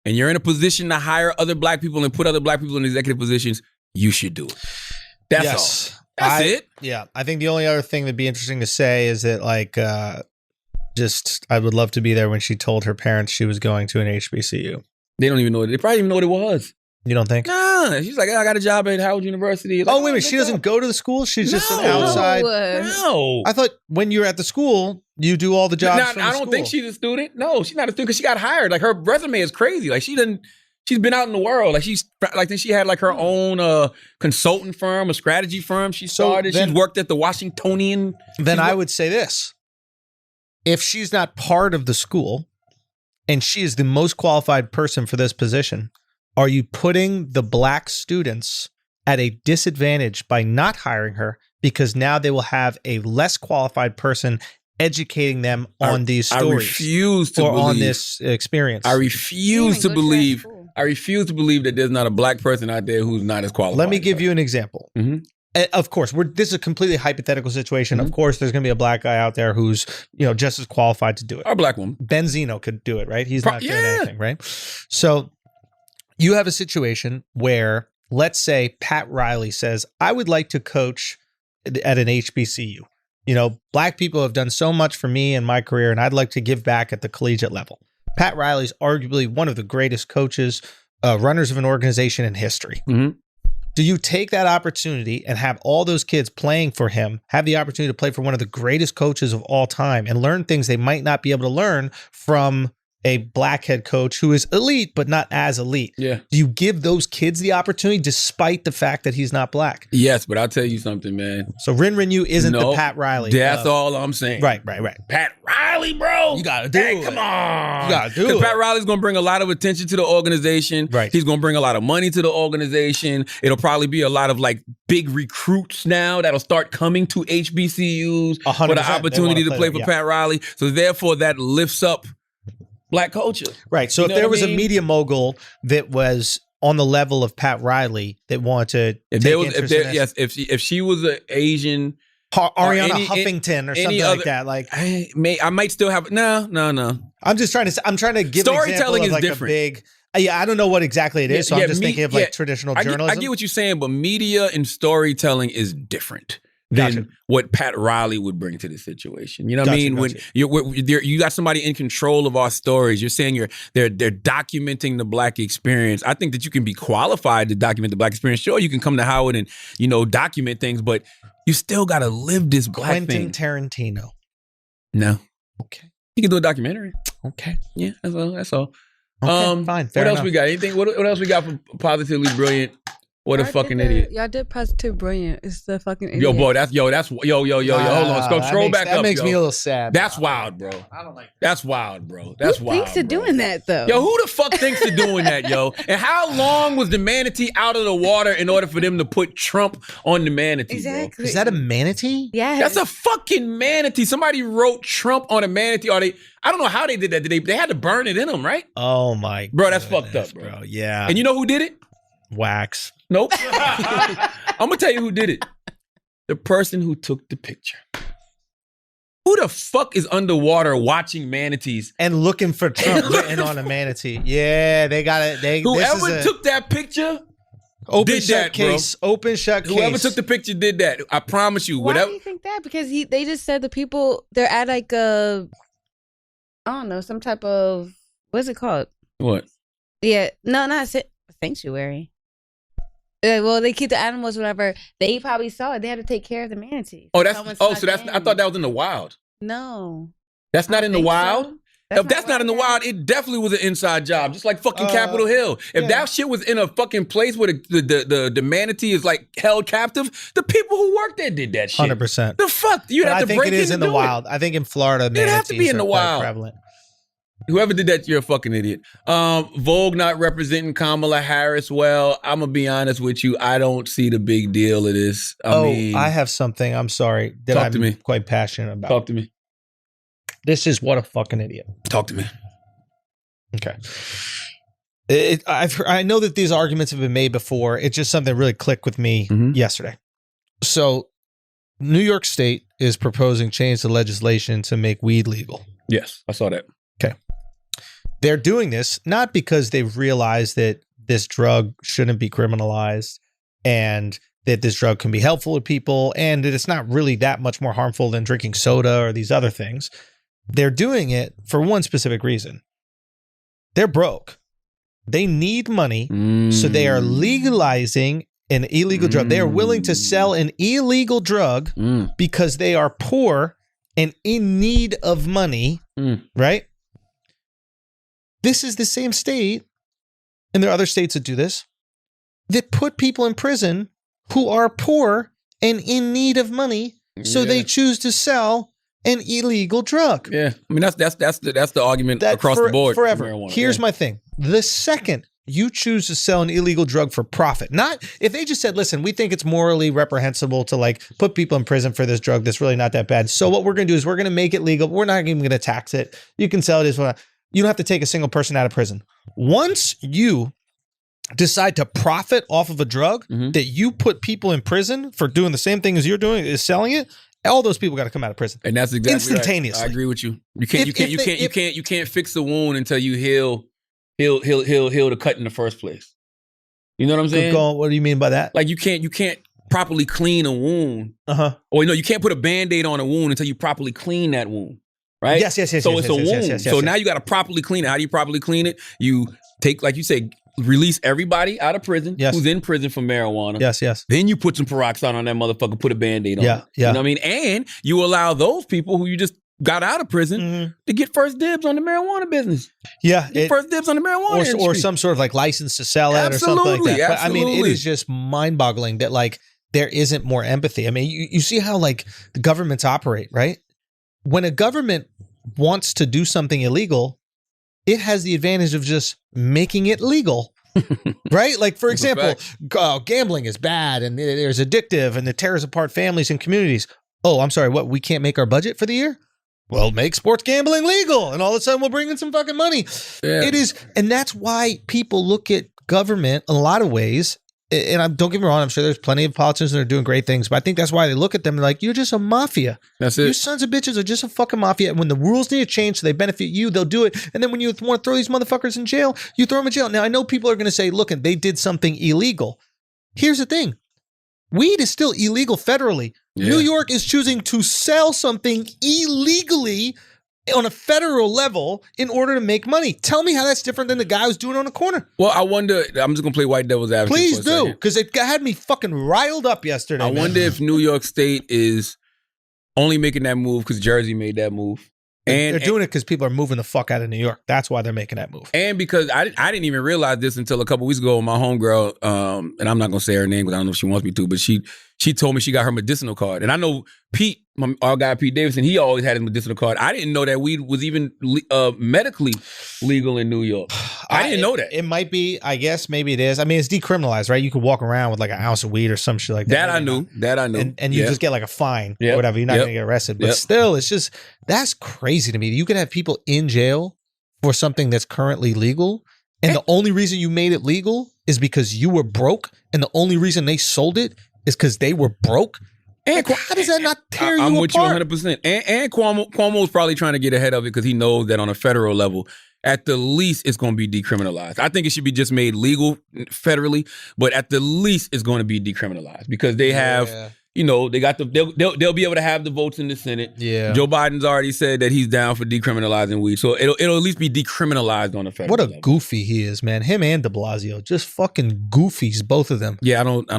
and you're in a position to hire other black people and put other black people in executive positions, you should do it. That's all. That's it. Yeah. I think the only other thing that'd be interesting to say is that like, I would love to be there when she told her parents she was going to an HBCU. They don't even know it. They probably even know what it was. You don't think? Nah. She's like, I got a job at Howard University. Like, wait a minute. She doesn't go to the school? She's just an outside. No. I thought when you're at the school, you do all the jobs from the I don't think she's a student. No, she's not a student because she got hired. Like her resume is crazy. Like she's been out in the world. Like she had like her own consulting firm, a strategy firm she started. She's worked at the Washingtonian. Then I would say this. If she's not part of the school, and she is the most qualified person for this position, are you putting the black students at a disadvantage by not hiring her because now they will have a less qualified person educating them on these stories? I refuse to believe on this experience. I refuse to believe that there's not a black person out there who's not as qualified. Let me give you an example. Mm-hmm. Of course, this is a completely hypothetical situation. Mm-hmm. Of course, there's going to be a black guy out there who's, just as qualified to do it. Or a black woman. Benzino could do it, right? He's not doing anything, right? So you have a situation where, let's say Pat Riley says, I would like to coach at an HBCU. Black people have done so much for me in my career, and I'd like to give back at the collegiate level. Pat Riley's arguably one of the greatest coaches, runners of an organization in history. Mm-hmm. Do you take that opportunity and have all those kids playing for him, have the opportunity to play for one of the greatest coaches of all time and learn things they might not be able to learn from a black head coach who is elite, but not as elite? Yeah. Do you give those kids the opportunity despite the fact that he's not black? Yes, but I'll tell you something, man. So Rin Yu isn't the Pat Riley. That's all I'm saying. Right. Pat Riley, bro. You got to do it. Come on. You got to do it. Because Pat Riley's going to bring a lot of attention to the organization. Right. He's going to bring a lot of money to the organization. It'll probably be a lot of like big recruits now that'll start coming to HBCUs for the opportunity to play for Pat Riley. So therefore that lifts up black culture. Right. So if there was a media mogul that was on the level of Pat Riley that wanted to if she was an Asian Ariana Huffington or something like that, like I might still have no. I'm trying to give storytelling an example of like different. A big. I don't know what exactly it is, so I'm just thinking of like traditional journalism. I get what you're saying, but media and storytelling is different. than what Pat Riley would bring to the situation. You know what I mean? When you got somebody in control of our stories, you're saying they're documenting the Black experience. I think that you can be qualified to document the Black experience. Sure, you can come to Howard and document things, but you still got to live this Black thing. Quentin Tarantino. No. Okay. You can do a documentary. Okay. Yeah, that's all. Okay, fine. Fair what else enough. we got? Anything? What else we got for Positively Brilliant? What a fucking idiot. Y'all did Positive Brilliant. It's the fucking idiot. Yo, boy, that's hold on. Scroll back up. That makes yo. me a little sad. That's wild, bro. I don't like that. That's wild, bro. That's Who wild. thinks of doing that though? Yo, who the fuck thinks of doing that, yo? And how long was the manatee out of the water in order for them to put Trump on the manatee? Exactly. Bro? Is that a manatee? Yeah. That's a fucking manatee. Somebody wrote Trump on a manatee. I don't know how they did that. They had to burn it in them, right? Oh my Bro, that's fucked up, bro. Yeah. And you know who did it? Wax. Nope. I'm gonna tell you who did it. The person who took the picture. Who the fuck is underwater watching manatees and looking for Trump written on a manatee? Yeah, they got it. Whoever took that picture open did shut that, case. Bro. Open shut case. Whoever took the picture did that. I promise you. Why do you think that? Because they just said the people they're at like I don't know, some type of what's it called? What? Yeah, no, not sanctuary. Well, they keep the animals, whatever. They probably saw it. They had to take care of the manatee. So that's I thought that was in the wild. No, that's not in the wild. So. If that's not in the wild, it definitely was an inside job, just like fucking Capitol Hill. If that shit was in a fucking place where the manatee is like held captive, the people who worked there did that shit. 100%. The fuck? You'd have to break in. I think it is in the wild. I think in Florida, it'd have to be in the wild. Prevalent. Whoever did that, you're a fucking idiot. Vogue not representing Kamala Harris well. I'm going to be honest with you. I don't see the big deal of this. I have something, I'm sorry, that I'm quite passionate about. Talk to me. This is what a fucking idiot. Talk to me. Okay. I know that these arguments have been made before. It's just something that really clicked with me yesterday. So New York State is proposing change to legislation to make weed legal. Yes, I saw that. Okay. They're doing this not because they've realized that this drug shouldn't be criminalized and that this drug can be helpful to people and that it's not really that much more harmful than drinking soda or these other things. They're doing it for one specific reason. They're broke. They need money, so they are legalizing an illegal drug. They are willing to sell an illegal drug because they are poor and in need of money, right? This is the same state, and there are other states that do this, that put people in prison who are poor and in need of money, so they choose to sell an illegal drug. Yeah, I mean that's the argument across the board forever. Here's my thing: the second you choose to sell an illegal drug for profit, not if they just said, "Listen, we think it's morally reprehensible to like put people in prison for this drug that's really not that bad. So what we're going to do is we're going to make it legal. We're not even going to tax it. You can sell it as well." You don't have to take a single person out of prison. Once you decide to profit off of a drug that you put people in prison for doing the same thing as you're doing, is selling it, all those people got to come out of prison. And that's exactly instantaneously. Right. I agree with you. You can't fix the wound until you heal the cut in the first place. You know what I'm saying? What do you mean by that? Like you can't properly clean a wound. Or no, you can't put a Band-Aid on a wound until you properly clean that wound. Right? Yes. So it's a wound. So now you got to properly clean it. How do you properly clean it? You take, like you say, release everybody out of prison who's in prison for marijuana. Yes. Then you put some peroxide on that motherfucker, put a Band-Aid on it. You know what I mean? And you allow those people who you just got out of prison to get first dibs on the marijuana business. Yeah. First dibs on the marijuana industry. Or some sort of like license to sell it or something like that. But I mean, it is just mind-boggling that like there isn't more empathy. I mean, you see how like the governments operate, right? When a government wants to do something illegal, it has the advantage of just making it legal, right? Like, for example, gambling is bad and there's addictive and it tears apart families and communities. Oh, I'm sorry, what? We can't make our budget for the year? Well, make sports gambling legal and all of a sudden we'll bring in some fucking money. Yeah. It is, and that's why people look at government in a lot of ways. And don't get me wrong, I'm sure there's plenty of politicians that are doing great things, but I think that's why they look at them like, you're just a mafia. That's it. You sons of bitches are just a fucking mafia. And when the rules need to change so they benefit you, they'll do it. And then when you want to throw these motherfuckers in jail, you throw them in jail. Now, I know people are going to say, look, they did something illegal. Here's the thing. Weed is still illegal federally, Yeah. New York is choosing to sell something illegally on a federal level in order to make money. Tell me how that's different than the guy who's doing it on the corner. Well, I wonder, I'm just going to play white devil's advocate. Please for a do, second. because it had me fucking riled up yesterday. I man. wonder if New York State is only making that move because Jersey made that move. And they're doing it because people are moving the fuck out of New York. That's why they're making that move. And because I didn't even realize this until a couple weeks ago. My homegirl, and I'm not going to say her name because I don't know if she wants me to, but she told me she got her medicinal card. And I know Pete, our guy Pete Davidson, he always had his medicinal card. I didn't know that weed was even medically legal in New York. I didn't know that. It might be, I guess, maybe it is. I mean, it's decriminalized, right? You could walk around with like an ounce of weed or some shit like that. That I knew. And you just get like a fine or whatever. You're not going to get arrested. But still, it's just, that's crazy to me. You could have people in jail for something that's currently legal. And the only reason you made it legal is because you were broke. And the only reason they sold it is because they were broke. And how does that not tear you apart? I'm with you 100%. And Cuomo's probably trying to get ahead of it because he knows that on a federal level, at the least, it's going to be decriminalized. I think it should be just made legal federally, but at the least, it's going to be decriminalized because they have, they got they'll be able to have the votes in the Senate. Yeah. Joe Biden's already said that he's down for decriminalizing weed, so it'll at least be decriminalized on a federal level. What a goofy he is, man. Him and de Blasio, just fucking goofies, both of them. Yeah, I don't.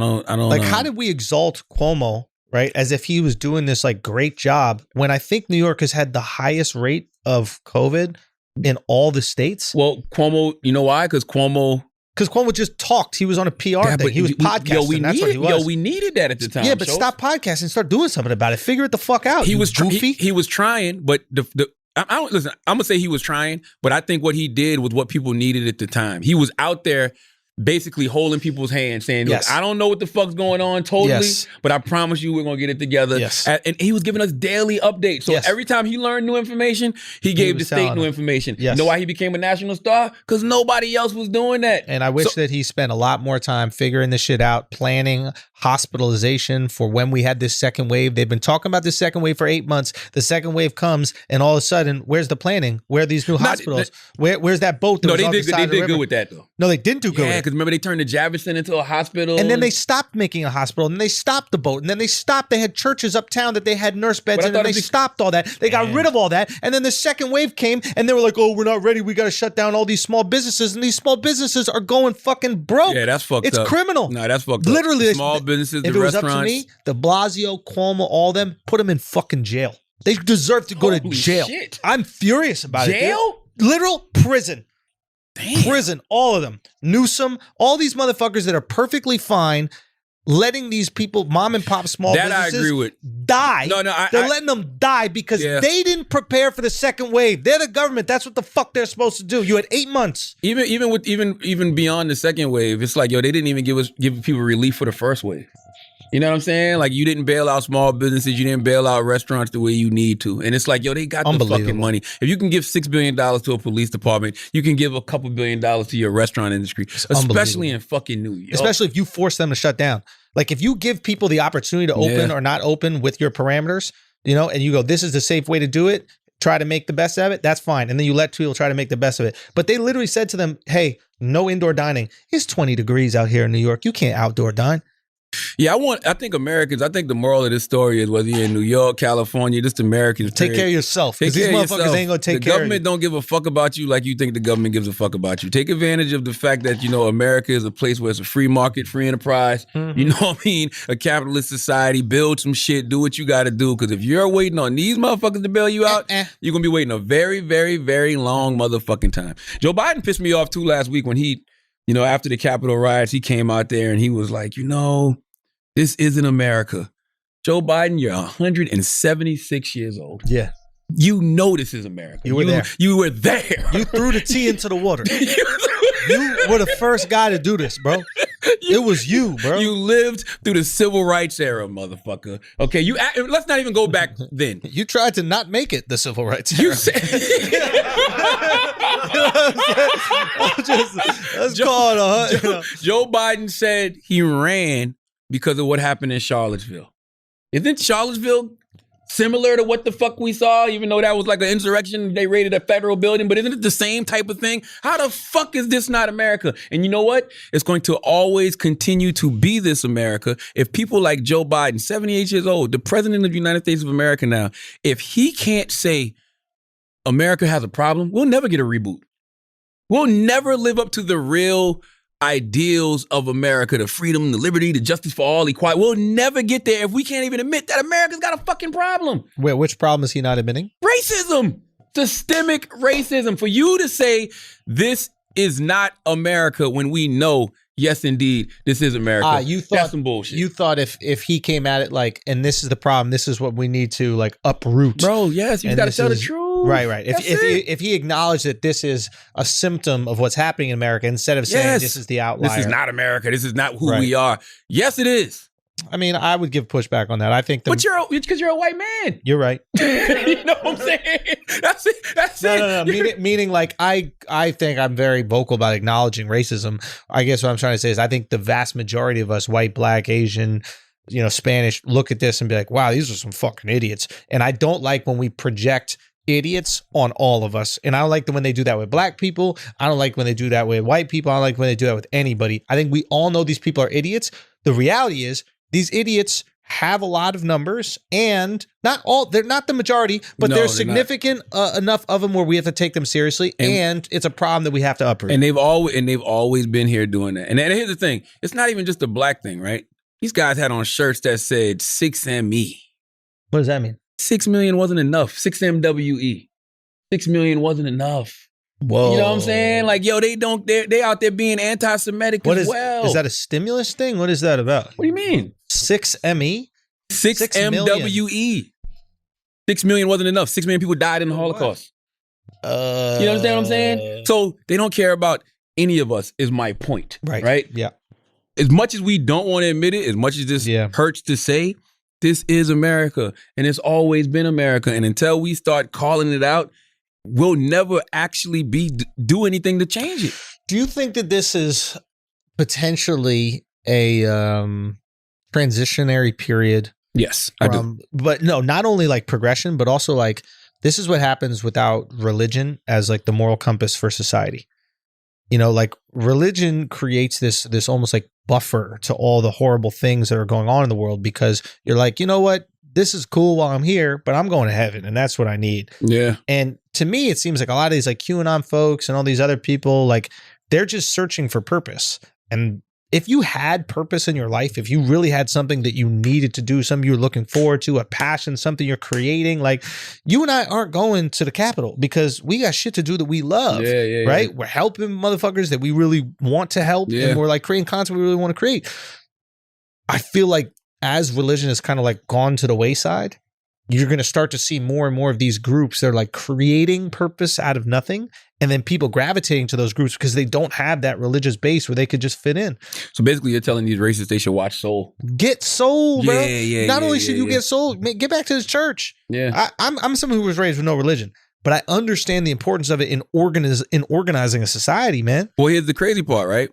Like, how did we exalt Cuomo? Right, as if he was doing this like great job when I think New York has had the highest rate of COVID in all the states. Well, Cuomo, you know why? Because Cuomo just talked. He was on a PR thing. He was podcasting. That's what he was. We needed that at the time. Yeah, but stop podcasting and start doing something about it. Figure it the fuck out. He was goofy. He was trying, but listen. I'm gonna say he was trying, but I think what he did was what people needed at the time. He was out there basically holding people's hands, saying, look, I don't know what the fuck's going on totally, but I promise you we're going to get it together. Yes. And he was giving us daily updates. So every time he learned new information, he gave the state new information. Yes. You know why he became a national star? Because nobody else was doing that. And I wish that he spent a lot more time figuring this shit out, planning hospitalization for when we had this second wave. They've been talking about this second wave for 8 months. The second wave comes, and all of a sudden, where's the planning? Where are these new hospitals? Where's that boat that was on the side of the river? They did good with that, though. No, they didn't do good with it. Because remember they turned the Javerson into a hospital. And then they stopped making a hospital. And they stopped the boat. And then they stopped. They had churches uptown that they had nurse beds in. And they stopped all that. They got rid of all that. And then the second wave came. And they were like, oh, we're not ready. We got to shut down all these small businesses. And these small businesses are going fucking broke. Yeah, that's fucked up. It's criminal. No, that's fucked up. Literally. Small businesses, the restaurants. If it was up to me, de Blasio, Cuomo, all them, put them in fucking jail. They deserve to go to jail. Shit. I'm furious about it. Jail? Literal prison. Damn. Prison, all of them. Newsom, all these motherfuckers that are perfectly fine letting these people, mom and pop small businesses, I agree with. Die. No, they're letting them die because they didn't prepare for the second wave. They're the government. That's what the fuck they're supposed to do. You had 8 months. Even beyond the second wave, it's like, they didn't even give people relief for the first wave. You know what I'm saying? Like, you didn't bail out small businesses. You didn't bail out restaurants the way you need to. And it's like, they got the fucking money. If you can give $6 billion to a police department, you can give a couple $1 billion to your restaurant industry, especially in fucking New York. Especially if you force them to shut down. Like, if you give people the opportunity to open or not open with your parameters, and you go, this is the safe way to do it, try to make the best of it, that's fine. And then you let people try to make the best of it. But they literally said to them, hey, no indoor dining. It's 20 degrees out here in New York. You can't outdoor dine. Yeah, I think the moral of this story is whether you're in New York, California, just Americans. Take care of yourself. Because these motherfuckers ain't going to take care of you. The government don't give a fuck about you like you think the government gives a fuck about you. Take advantage of the fact that, America is a place where it's a free market, free enterprise. Mm-hmm. You know what I mean? A capitalist society. Build some shit. Do what you got to do. Because if you're waiting on these motherfuckers to bail you out, you're going to be waiting a very, very, very long motherfucking time. Joe Biden pissed me off too last week when he, after the Capitol riots, he came out there and he was like, this isn't America. Joe Biden, you're 176 years old. Yeah. You know this is America. You were there. You were there. You threw the tea into the water. You were the first guy to do this, bro. It was you, bro. You lived through the civil rights era, motherfucker. Okay, let's not even go back then. You tried to not make it the civil rights era. You said... Joe Biden said he ran because of what happened in Charlottesville. Isn't Charlottesville similar to what the fuck we saw, even though that was like an insurrection, they raided a federal building, but isn't it the same type of thing? How the fuck is this not America? And you know what? It's going to always continue to be this America if people like Joe Biden, 78 years old, the president of the United States of America now, if he can't say America has a problem, we'll never get a reboot. We'll never live up to the real ideals of America, the freedom, the liberty, the justice for all, equality. We'll never get there if we can't even admit that America's got a fucking problem. Wait, which problem is he not admitting? Racism. Systemic racism. For you to say this is not America when we know, yes, indeed, this is America. You thought that's some bullshit. You thought if he came at it like, and this is the problem, this is what we need to like uproot. Bro, yes, you got to tell the truth. Right. If he acknowledged that this is a symptom of what's happening in America, instead of saying this is the outlier. This is not America. This is not who we are. Yes, it is. I mean, I would give pushback on that. I think but because you're a white man. You're right. You know what I'm saying? That's it. That's it. No. Meaning like I think I'm very vocal about acknowledging racism. I guess what I'm trying to say is I think the vast majority of us, white, black, Asian, Spanish, look at this and be like, wow, these are some fucking idiots. And I don't like when we project idiots on all of us. And I don't like when they do that with black people. I don't like when they do that with white people. I don't like when they do that with anybody. I think we all know these people are idiots. The reality is these idiots have a lot of numbers, and they're not the majority, but there's significant enough of them where we have to take them seriously, and it's a problem that we have to uproot. And they've always been here doing that. And here's the thing. It's not even just a black thing, right? These guys had on shirts that said 6ME. What does that mean? 6 million wasn't enough. 6MWE. 6 million wasn't enough. Whoa. You know what I'm saying? Like, yo, they out there being anti-Semitic as well. Is that a stimulus thing? What is that about? What do you mean? 6ME? 6MWE. 6 million wasn't enough. 6 million people died in the Holocaust. You understand what I'm saying? So they don't care about any of us is my point. Right? Yeah. As much as we don't want to admit it, as much as this hurts to say, this is America, and it's always been America. And until we start calling it out, we'll never actually do anything to change it. Do you think that this is potentially a transitionary period? Yes, I do. But no, not only like progression, but also like this is what happens without religion as like the moral compass for society. Like religion creates this almost like buffer to all the horrible things that are going on in the world, because you're like, you know what? This is cool while I'm here, but I'm going to heaven, and that's what I need. Yeah. And to me, it seems like a lot of these like QAnon folks and all these other people, like they're just searching for purpose. And if you had purpose in your life, if you really had something that you needed to do, something you're looking forward to, a passion, something you're creating, like you and I aren't going to the Capitol because we got shit to do that we love, right? We're helping motherfuckers that we really want to help, and we're like creating content we really want to create. I feel like as religion has kind of like gone to the wayside, you're going to start to see more and more of these groups that are like creating purpose out of nothing, and then people gravitating to those groups because they don't have that religious base where they could just fit in. So basically you're telling these racists they should watch Soul. Get Soul, bro. Not only should you get Soul, get back to the church. Yeah. I'm someone who was raised with no religion, but I understand the importance of it in organizing a society, man. Well, here's the crazy part, right?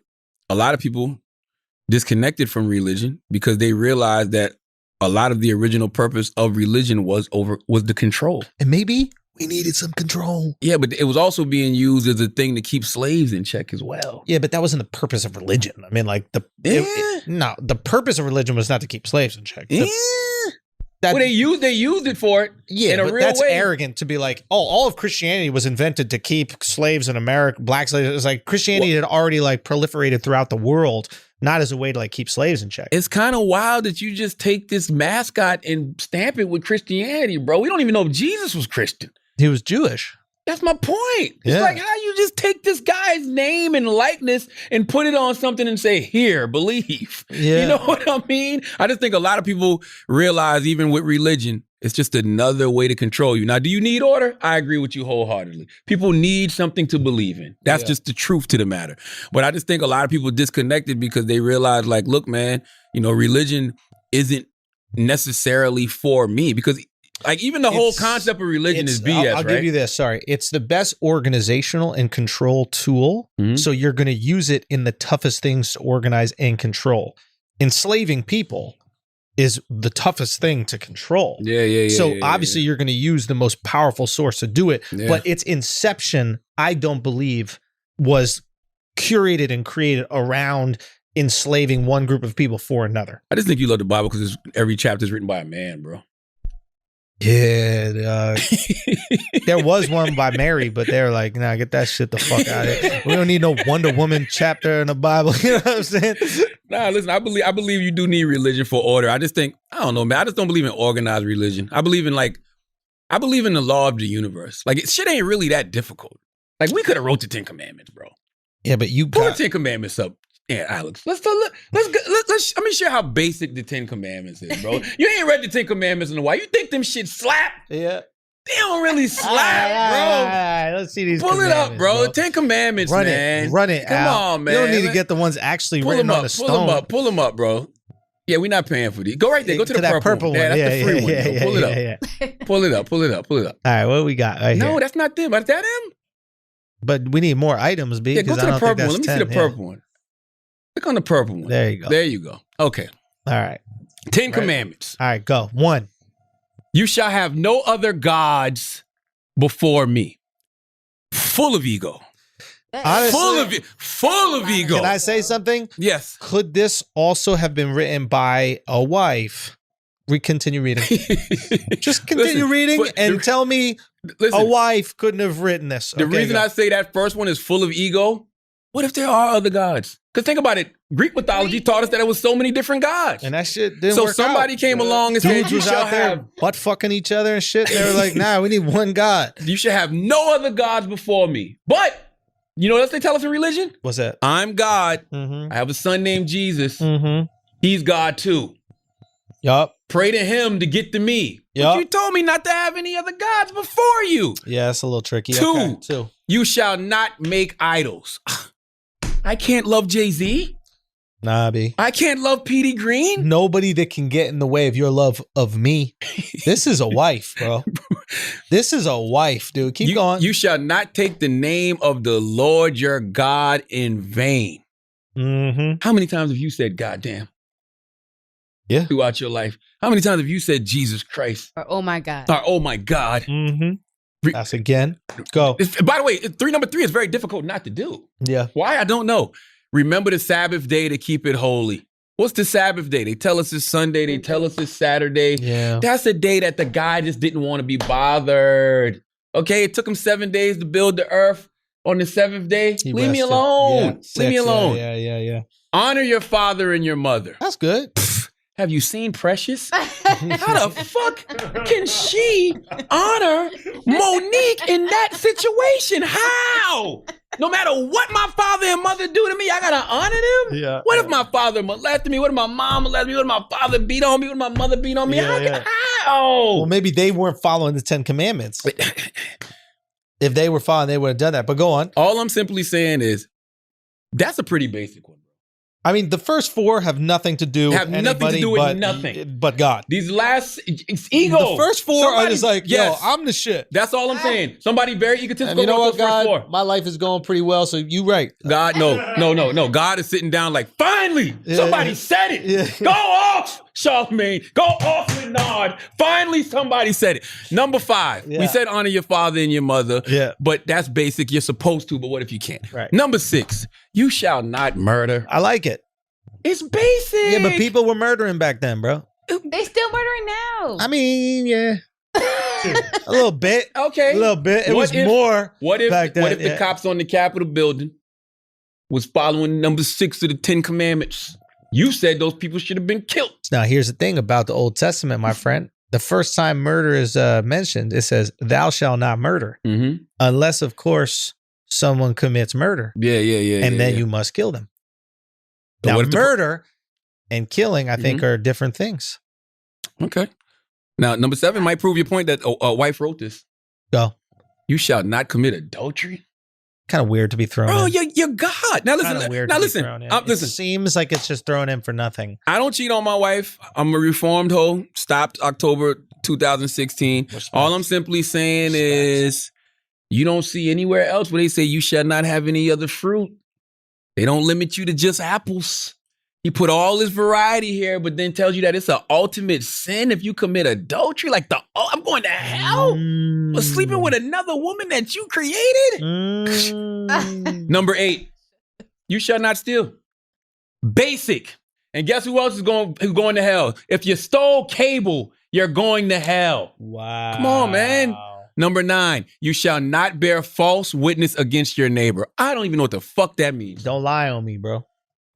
A lot of people disconnected from religion because they realized that a lot of the original purpose of religion was the control. And maybe we needed some control. Yeah, but it was also being used as a thing to keep slaves in check as well. Yeah, but that wasn't the purpose of religion. I mean, like the purpose of religion was not to keep slaves in check. Well, they used it for it. Yeah, in a but real that's way. Arrogant to be like, oh, all of Christianity was invented to keep slaves in America, black slaves. It's like Christianity had already like proliferated throughout the world, not as a way to like keep slaves in check. It's kind of wild that you just take this mascot and stamp it with Christianity, bro. We don't even know if Jesus was Christian. He was Jewish. That's my point. It's like how you just take this guy's name and likeness and put it on something and say, here, believe. Yeah. You know what I mean? I just think a lot of people realize even with religion, it's just another way to control you. Now, do you need order? I agree with you wholeheartedly. People need something to believe in. That's just the truth to the matter. But I just think a lot of people disconnected because they realize like, look, man, religion isn't necessarily for me, because like even the whole concept of religion is BS, I'll give you this. Sorry. It's the best organizational and control tool. Mm-hmm. So you're going to use it in the toughest things to organize and control. Enslaving people is the toughest thing to control. Yeah. So obviously you're going to use the most powerful source to do it. Yeah. But its inception, I don't believe, was curated and created around enslaving one group of people for another. I just think you love the Bible because every chapter is written by a man, bro. Yeah, there was one by Mary, but they're like, nah, get that shit the fuck out of here. We don't need no Wonder Woman chapter in the Bible. You know what I'm saying? Nah, listen, I believe you do need religion for order. I just think, I don't know, man. I just don't believe in organized religion. I believe in the law of the universe. Like, shit ain't really that difficult. Like, we could have wrote the 10 Commandments, bro. Yeah, but you Pull got the 10 Commandments up. Yeah, Alex. Let me share how basic the 10 Commandments is, bro. You ain't read the 10 Commandments in a while. You think them shit slap? yeah. They don't really slap, All right, let's see these. bro. Pull it up, bro. bro. 10 Commandments, Run man. it, run it. Come Al. on, man. You don't need to get the ones actually Pull written them on the up. stone. Pull them up, bro. Yeah, we're not paying for these. Go right there. Go to the that purple one. Yeah, that's the free one. Yeah, Pull it up. yeah. Pull it up. Pull it up. Pull it up. All right, what we got right No, here? that's not them. Is that them? But we need more items, B. Yeah, go to I the don't think purple one. that's Let me 10, see the purple one. Click on the purple one. There you go. There you go. Okay. All right. 10 Commandments. All right, go. 1. You shall have no other gods before me. Full of ego. Honestly, Full of ego. Can I say something? Yes. Could this also have been written by a wife? We continue reading. Just continue reading and tell me a wife couldn't have written this. The reason I say that first one is full of ego. What if there are other gods? Because think about it. Greek mythology taught us that there was so many different gods. And that shit didn't So work somebody out. came along and said, Dudes you was shall out there have, butt fucking each other and shit. And they were like, nah, we need one God. you should have no other gods before me. But you know what else they tell us in religion? What's that? I'm God. Mm-hmm. I have a son named Jesus. Mm-hmm. He's God too. Yup. Pray to him to get to me. Yup. But you told me not to have any other gods before you. Yeah, that's a little tricky. 2, Okay, 2. you shall not make idols. I can't love Jay-Z. Nah, B. I can't love Petey Green. Nobody that can get in the way of your love of me. This is a wife, bro. This is a wife, dude. Keep going. You shall not take the name of the Lord your God in vain. Mm-hmm. How many times have you said goddamn? Yeah. Throughout your life. How many times have you said Jesus Christ? Or oh my God. Or oh my God. Mm-hmm. That's again. Go. By the way, number 3 is very difficult not to do. Yeah. Why? I don't know. Remember the Sabbath day to keep it holy. What's the Sabbath day? They tell us it's Sunday. They tell us it's Saturday. Yeah. That's a day that the guy just didn't want to be bothered. Okay, it took him 7 days to build the earth. On the 7th day, He leave me rested. alone. Yeah, Leave me 6, alone. Yeah. Honor your father and your mother. That's good. Have you seen Precious? How the fuck can she honor Monique in that situation? How? No matter what my father and mother do to me, I gotta honor them? Yeah. What if my father molested me? What if my mom molested me? What if my father beat on me? What if my mother beat on me? How? Well, maybe they weren't following the 10 Commandments. If they were following, they would have done that. But go on. All I'm simply saying is, that's a pretty basic one. I mean, the first 4 have nothing to do Have with nothing to anybody do with but, nothing. but God. These last, it's ego. The first 4 are just like, yes. yo, I'm the shit. That's all I'm saying. Somebody very And egotistical you know wrote what, those first God? 4. My life is going pretty well, so you right. God, no. God is sitting down like, finally, somebody said it. Yeah. Go off, Charlemagne. Go off, Renard. Finally, somebody said it. Number 5, we said honor your father and your mother. Yeah. But that's basic. You're supposed to, but what if you can't? Right. Number 6, you shall not murder. I like it. It's basic. Yeah, but people were murdering back then, bro. They still murdering now. I mean, yeah. A little bit. Okay. A little bit. It What was if- more What if back then. what if the cops on the Capitol building was following number 6 of the 10 Commandments? You said those people should have been killed. Now, here's the thing about the Old Testament, my friend. The first time murder is mentioned, it says, thou shalt not murder. Mm-hmm. Unless, of course, someone commits murder. Yeah. And then you must kill them. But Now, what if the- murder and killing, I think, are different things. Okay. Now, number 7 might prove your point that a wife wrote this. Go. You shall not commit adultery. Kind of weird to be thrown Bro, in. you're God. Now listen. Kinda weird Now to be listen. thrown in. Listen. It seems like it's just thrown in for nothing. I don't cheat on my wife. I'm a reformed hoe. Stopped October 2016. Respect. All I'm simply saying is you don't see anywhere else where they say you shall not have any other fruit. They don't limit you to just apples. He put all this variety here, but then tells you that it's an ultimate sin if you commit adultery. Like I'm going to hell for sleeping with another woman that you created. Number 8, you shall not steal. Basic. And guess who else is going to hell? If you stole cable, you're going to hell. Wow. Come on, man. Number 9, you shall not bear false witness against your neighbor. I don't even know what the fuck that means. Don't lie on me, bro.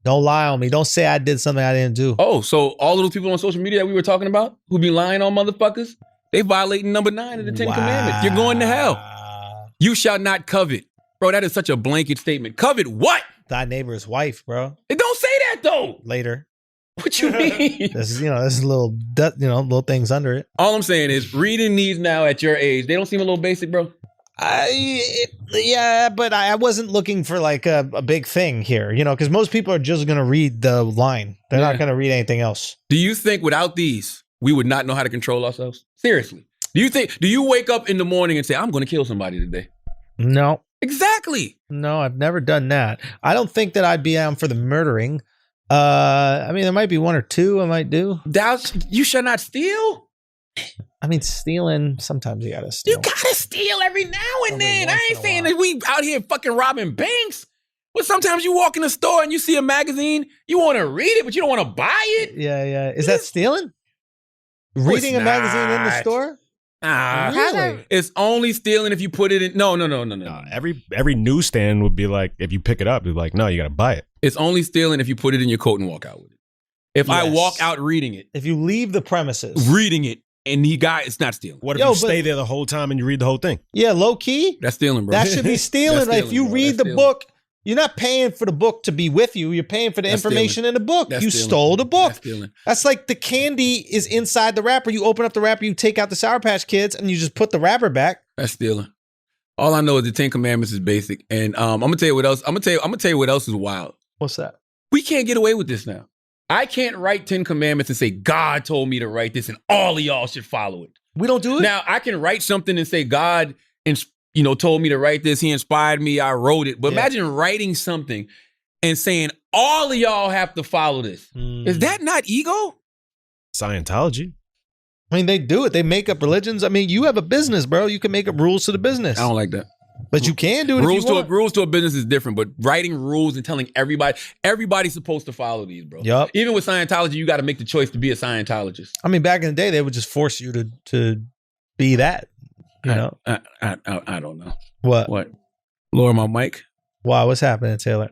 Don't lie on me. Don't say I did something I didn't do. Oh, so all of those people on social media that we were talking about who be lying on motherfuckers, they violating number 9 of the 10 Commandments. You're going to hell. You shall not covet. Bro, that is such a blanket statement. Covet what? Thy neighbor's wife, bro. It don't say that though. Later. What you mean? There's little things under it. All I'm saying is reading these now at your age, they don't seem a little basic, bro. Yeah, but I wasn't looking for like a big thing here, because most people are just going to read the line. They're not going to read anything else. Do you think without these, we would not know how to control ourselves? Seriously. Do you wake up in the morning and say, I'm going to kill somebody today? No. Exactly. No, I've never done that. I don't think that I'd be down for the murdering. There might be 1 or 2 I might do. You shall not steal? Stealing, sometimes you gotta steal. You gotta steal every now and then. I ain't saying that we out here fucking robbing banks. But sometimes you walk in the store and you see a magazine, you want to read it, but you don't want to buy it. Yeah. Is that stealing? Reading a magazine in the store? Really? It's only stealing if you put it in. No. Every newsstand would be like, if you pick it up, it'd be like, no, you got to buy it. It's only stealing if you put it in your coat and walk out with it. If I walk out reading it. If you leave the premises. Reading it. And it's not stealing. What if you stay there the whole time and you read the whole thing? Yeah, low key. That's stealing, bro. That should be stealing. If you read the book, you're not paying for the book to be with you. You're paying for the information in the book. You stole the book. That's stealing. That's like the candy is inside the wrapper. You open up the wrapper, you take out the Sour Patch Kids, and you just put the wrapper back. That's stealing. All I know is the 10 Commandments is basic. And I'm gonna tell you what else. I'm gonna tell you what else is wild. What's that? We can't get away with this now. I can't write 10 Commandments and say, God told me to write this and all of y'all should follow it. We don't do it. Now, I can write something and say, God, told me to write this. He inspired me. I wrote it. But imagine writing something and saying, all of y'all have to follow this. Is that not ego? Scientology. They do it. They make up religions. You have a business, bro. You can make up rules to the business. I don't like that. But you can do it. Rules to a business is different, but writing rules and telling everybody's supposed to follow these, bro. Yep. Even with Scientology, you got to make the choice to be a Scientologist. Back in the day, they would just force you to be that. I don't know. What? Lower my mic. Why? What's happening, Taylor?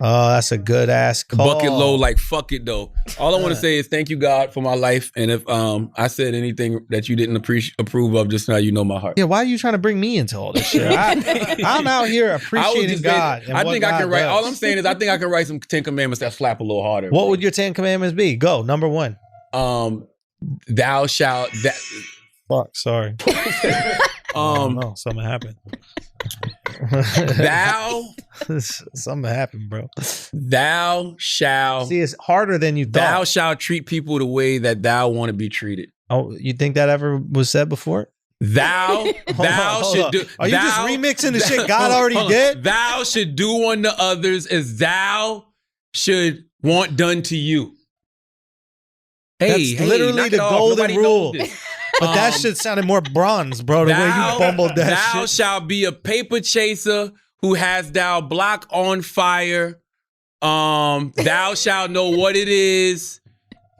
Oh, that's a good ass call. Bucket low, like fuck it though. All I want to say is thank you, God, for my life. And if I said anything that you didn't approve of just now, you know my heart. Yeah, why are you trying to bring me into all this shit? I'm out here appreciating God. I think I can write. All I'm saying is I think I can write some 10 Commandments that slap a little harder. What would your 10 Commandments be? Go. Number 1. Thou shalt. Fuck. Sorry. No, something happened. Something happened, bro. Thou shalt. See, it's harder than you thought. Thou shalt treat people the way that thou want to be treated. Oh, you think that ever was said before? Thou should do. Are you just remixing the shit God already did? Thou should do unto others as thou should want done to you. That's literally the golden rule. But that shit sounded more bronze, bro, the way you bumbled that shit. Thou shalt be a paper chaser who has thou block on fire. Thou shalt know what it is.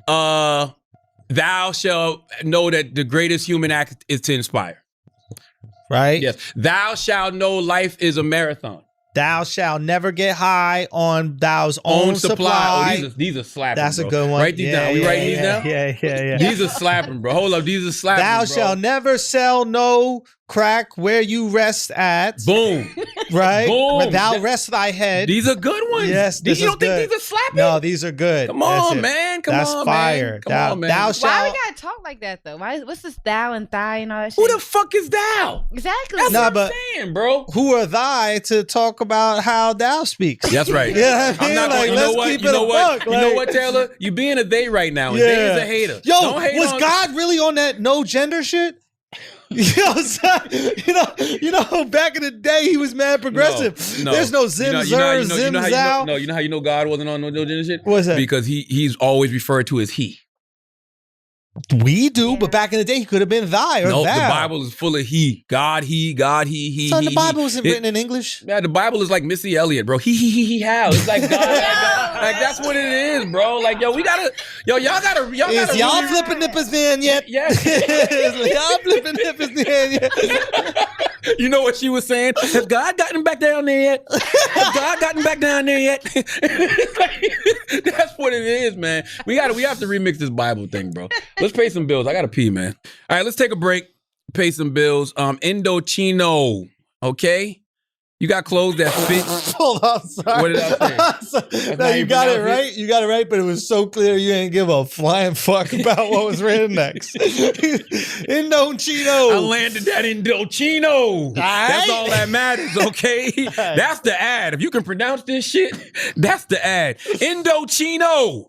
Thou shalt know that the greatest human act is to inspire. Right? Yes. Thou shalt know life is a marathon. Thou shalt never get high on thou's own supply. Oh, these are slapping. That's bro. a good one. Write these down. We writing these down? Yeah. These are slapping, bro. Hold up. These are slapping. Thou shalt never sell no crack where you rest at. Boom. Right? Boom. Where thou rest thy head. These are good ones. Yes, you don't think these are slapping? No, these are good. Come on, man. That's fire. Man. Come on, man. Thou shalt. Why we gotta talk like that though? What's this thou and thigh and all that shit? Who the fuck is thou? Exactly. That's what I'm saying, bro. Who are thy to talk about how thou speaks? That's right. Yeah, I'm not like, gonna, let's keep it a buck. You know what, Taylor? You being a they right now, and they is a hater. Yo, don't hate was on God really on that no gender shit? You know, back in the day, he was mad progressive. There's no zim zer, zim zow. No, you know how you know God wasn't on no gender shit? What's that? Because he's always referred to as he. We do, but back in the day, he could have been thy or no, thou. The Bible is full of he. God, he. So the Bible isn't written in English? Yeah, the Bible is like Missy Elliott, bro. He, how. It's like God, like that's what it is, bro. Like, y'all gotta Is y'all flipping nippers in yet? Yes. Y'all flipping nippers in yet? You know what she was saying? Has God gotten back down there yet? Has God gotten back down there yet? That's what it is, man. We have to remix this Bible thing, bro. Let's pay some bills. I gotta pee, man. All right, let's take a break. Pay some bills. Indochino, okay? You got clothes that fit. Hold on, sorry. What did I say? No, you got it right. You got it right, but it was so clear you didn't give a flying fuck about what was written next. Indochino. I landed that Indochino. That's all that matters, okay? That's the ad. If you can pronounce this shit, that's the ad. Indochino.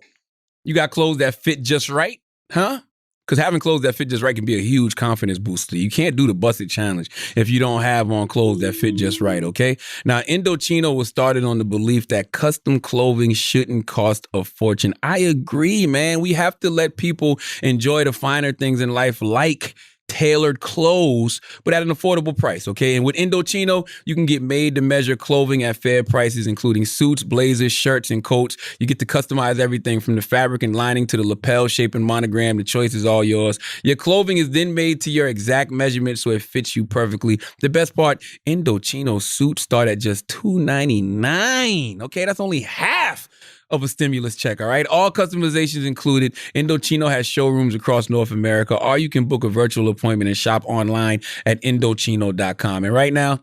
You got clothes that fit just right, huh? Because having clothes that fit just right can be a huge confidence booster. You can't do the busted challenge if you don't have on clothes that fit just right, okay? Now, Indochino was started on the belief that custom clothing shouldn't cost a fortune. I agree, man. We have to let people enjoy the finer things in life like tailored clothes, but at an affordable price, okay? And with Indochino, you can get made-to-measure clothing at fair prices, including suits, blazers, shirts, and coats. You get to customize everything from the fabric and lining to the lapel shape and monogram. The choice is all yours. Your clothing is then made to your exact measurement so it fits you perfectly. The best part, Indochino suits start at just $2.99, okay? That's only half of a stimulus check, all right? All customizations included. Indochino has showrooms across North America, or you can book a virtual appointment and shop online at Indochino.com. And right now,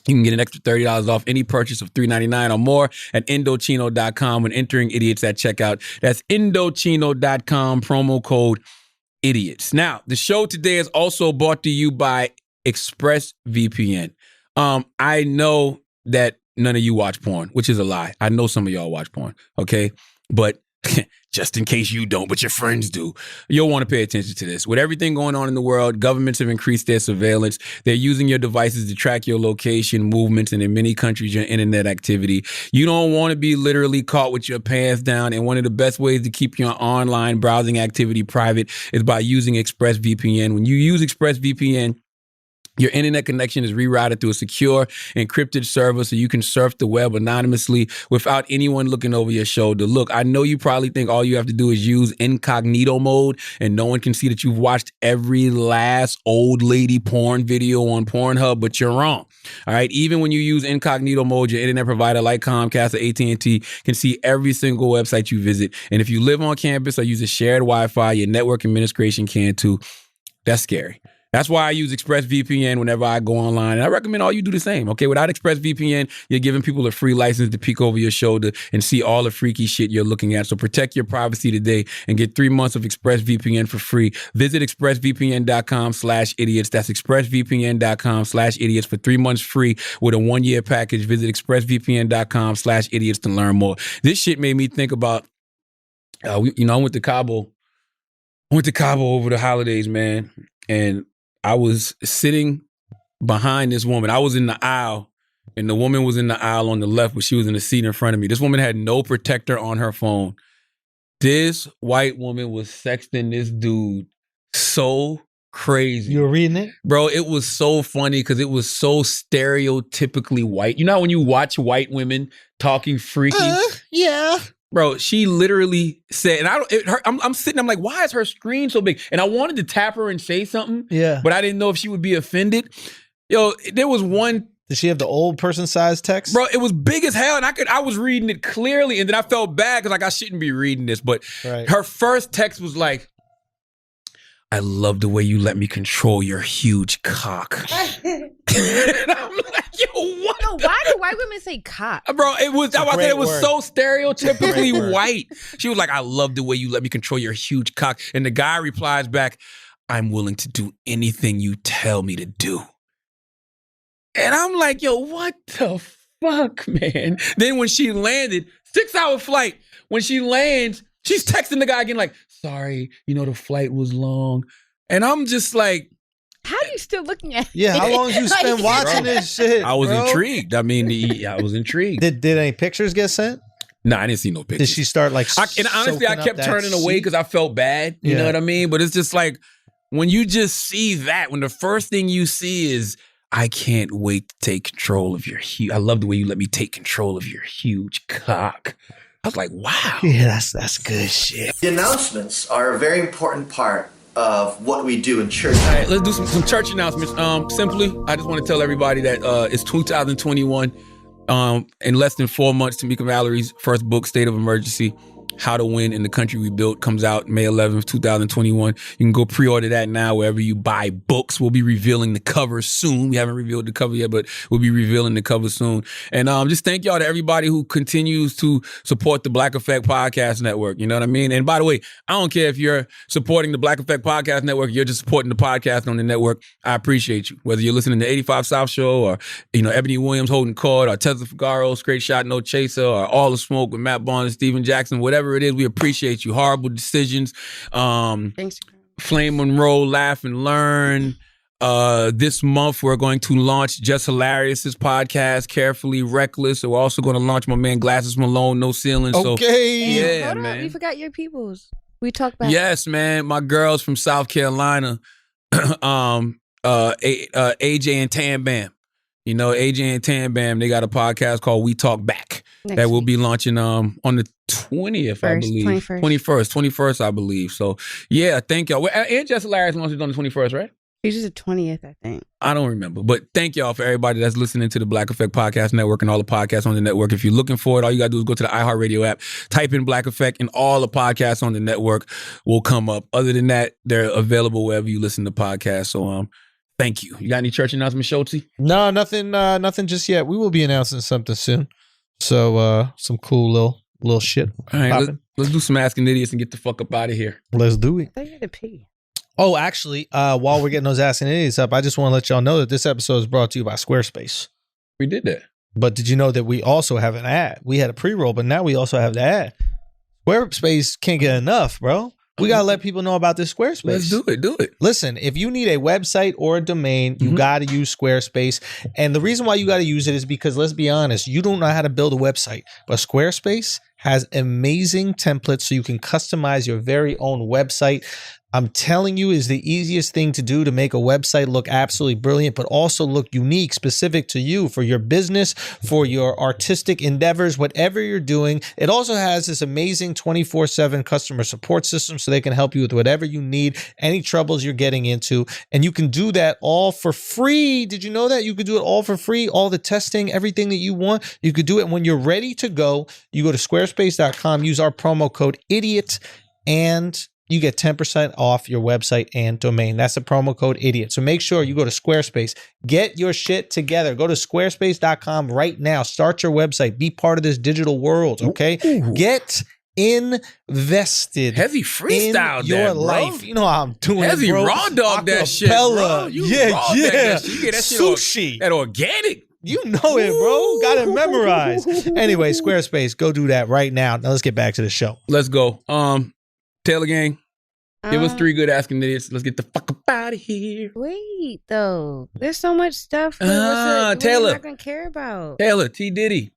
you can get an extra $30 off any purchase of $3.99 or more at Indochino.com when entering idiots at checkout. That's Indochino.com, promo code idiots. Now, the show today is also brought to you by ExpressVPN. I know that none of you watch porn, which is a lie. I know some of y'all watch porn, okay? But just in case you don't, but your friends do, you'll want to pay attention to this. With everything going on in the world, governments have increased their surveillance. They're using your devices to track your location, movements, and in many countries, your internet activity. You don't want to be literally caught with your pants down, and one of the best ways to keep your online browsing activity private is by using ExpressVPN. When you use ExpressVPN, your internet connection is rerouted through a secure, encrypted server so you can surf the web anonymously without anyone looking over your shoulder. Look, I know you probably think all you have to do is use incognito mode and no one can see that you've watched every last old lady porn video on Pornhub, but you're wrong. All right? Even when you use incognito mode, your internet provider like Comcast or AT&T can see every single website you visit. And if you live on campus or use a shared Wi-Fi, your network administration can too. That's scary. That's why I use ExpressVPN whenever I go online. And I recommend all you do the same, okay? Without ExpressVPN, you're giving people a free license to peek over your shoulder and see all the freaky shit you're looking at. So protect your privacy today and get 3 months of ExpressVPN for free. Visit expressvpn.com/idiots. That's expressvpn.com/idiots for 3 months free with a 1-year package. Visit expressvpn.com/idiots to learn more. This shit made me think about, I went to Cabo. Over the holidays, man. And I was sitting behind this woman. I was in the aisle, and the woman was in the aisle on the left, but she was in the seat in front of me. This woman had no protector on her phone. This white woman was sexting this dude so crazy. You were reading it? Bro, it was so funny because it was so stereotypically white. You know how when you watch white women talking freaky? Yeah. Bro, she literally said, and I'm sitting, I'm like, why is her screen so big? And I wanted to tap her and say something, but I didn't know if she would be offended. Yo, there was one. Did she have the old person size text? Bro, it was big as hell, and I was reading it clearly, and then I felt bad because like I shouldn't be reading this, but her first text was like, I love the way you let me control your huge cock. And I'm like, yo, what? No, why do white women say cock? Bro, it was so stereotypically white. She was like, I love the way you let me control your huge cock. And the guy replies back, I'm willing to do anything you tell me to do. And I'm like, yo, what the fuck, man? Then when she landed, 6-hour flight, when she lands, she's texting the guy again like, sorry, the flight was long. And I'm just like, how do you still looking at? Yeah, how long did you spend watching this shit? I was bro? intrigued. I mean, I was intrigued. Did any pictures get sent? No, I didn't see no pictures. Did she start like? And honestly, I kept turning away because I felt bad. You know what I mean? But it's just like when you just see that, when the first thing you see is, I can't wait to take control of your I love the way you let me take control of your huge cock. I was like, wow. Yeah, that's good shit. The announcements are a very important part of what we do in church. All right, let's do some church announcements. Simply, I just want to tell everybody that it's 2021. In less than 4 months, Tamika Mallory's first book, State of Emergency, How to Win in the Country We Built, comes out May 11th, 2021. You can go pre-order that now wherever you buy books. We'll be revealing the cover soon. We haven't revealed the cover yet, but we'll be revealing the cover soon. And just thank y'all to everybody who continues to support the Black Effect Podcast Network. You know what I mean? And by the way, I don't care if you're supporting the Black Effect Podcast Network, you're just supporting the podcast on the network. I appreciate you. Whether you're listening to 85 South Show or, Ebony Williams Holding Court or Tessa Figaro, Straight Shot, No Chaser, or All the Smoke with Matt Bond and Steven Jackson, whatever it is, we appreciate you. Horrible Decisions. Thanks. Flame Monroe, Laugh and Learn. This month, we're going to launch Just Hilarious's podcast, Carefully Reckless. We're also going to launch my man Glasses Malone, No Ceiling. Okay. So, yeah, Hold man. on, you forgot your peoples. We talked about. Yes, man. My girls from South Carolina, AJ and Tan Bam. AJ and Tan Bam, they got a podcast called We Talk Back that we'll be launching on the 20th, I believe. 21st, I believe. So, yeah, thank y'all. And Just Hilarious launches on the 21st, right? It's just the 20th, I think. I don't remember. But thank y'all for everybody that's listening to the Black Effect Podcast Network and all the podcasts on the network. If you're looking for it, all you got to do is go to the iHeartRadio app, type in Black Effect, and all the podcasts on the network will come up. Other than that, they're available wherever you listen to podcasts. So, thank you. You got any church announcements, Schultzy? No, nothing just yet. We will be announcing something soon. So, some cool little shit. All right, let's do some Asking Idiots and get the fuck up out of here. Let's do it. I gotta pee. Oh, actually, while we're getting those Asking Idiots up, I just want to let y'all know that this episode is brought to you by Squarespace. We did that. But did you know that we also have an ad? We had a pre-roll, but now we also have the ad. Squarespace can't get enough, bro. We got to let people know about this Squarespace. Let's do it. Listen, if you need a website or a domain, you got to use Squarespace. And the reason why you got to use it is because, let's be honest, you don't know how to build a website. But Squarespace has amazing templates so you can customize your very own website. I'm telling you, is the easiest thing to do to make a website look absolutely brilliant, but also look unique, specific to you, for your business, for your artistic endeavors, whatever you're doing. It also has this amazing 24/7 customer support system so they can help you with whatever you need, any troubles you're getting into. And you can do that all for free. Did you know that? You could do it all for free, all the testing, everything that you want. You could do it. And when you're ready to go, you go to squarespace.com, use our promo code IDIOT, and you get 10% off your website and domain. That's the promo code IDIOT. So make sure you go to Squarespace. Get your shit together. Go to squarespace.com right now. Start your website. Be part of this digital world, okay? Ooh. Get invested. Heavy freestyle in your life. Bro. You know how I'm doing Heavy it, bro. raw dog that shit, bro. You raw dog that shit. You get that Sushi. That organic. You know it, bro. Got it memorized. Anyway, Squarespace, go do that right now. Now let's get back to the show. Let's go. Taylor Gang, give us 3 good Asking Idiots. Let's get the fuck up out of here. Wait, though. There's so much stuff that Taylor. we're not going to care about. Taylor, T. Diddy.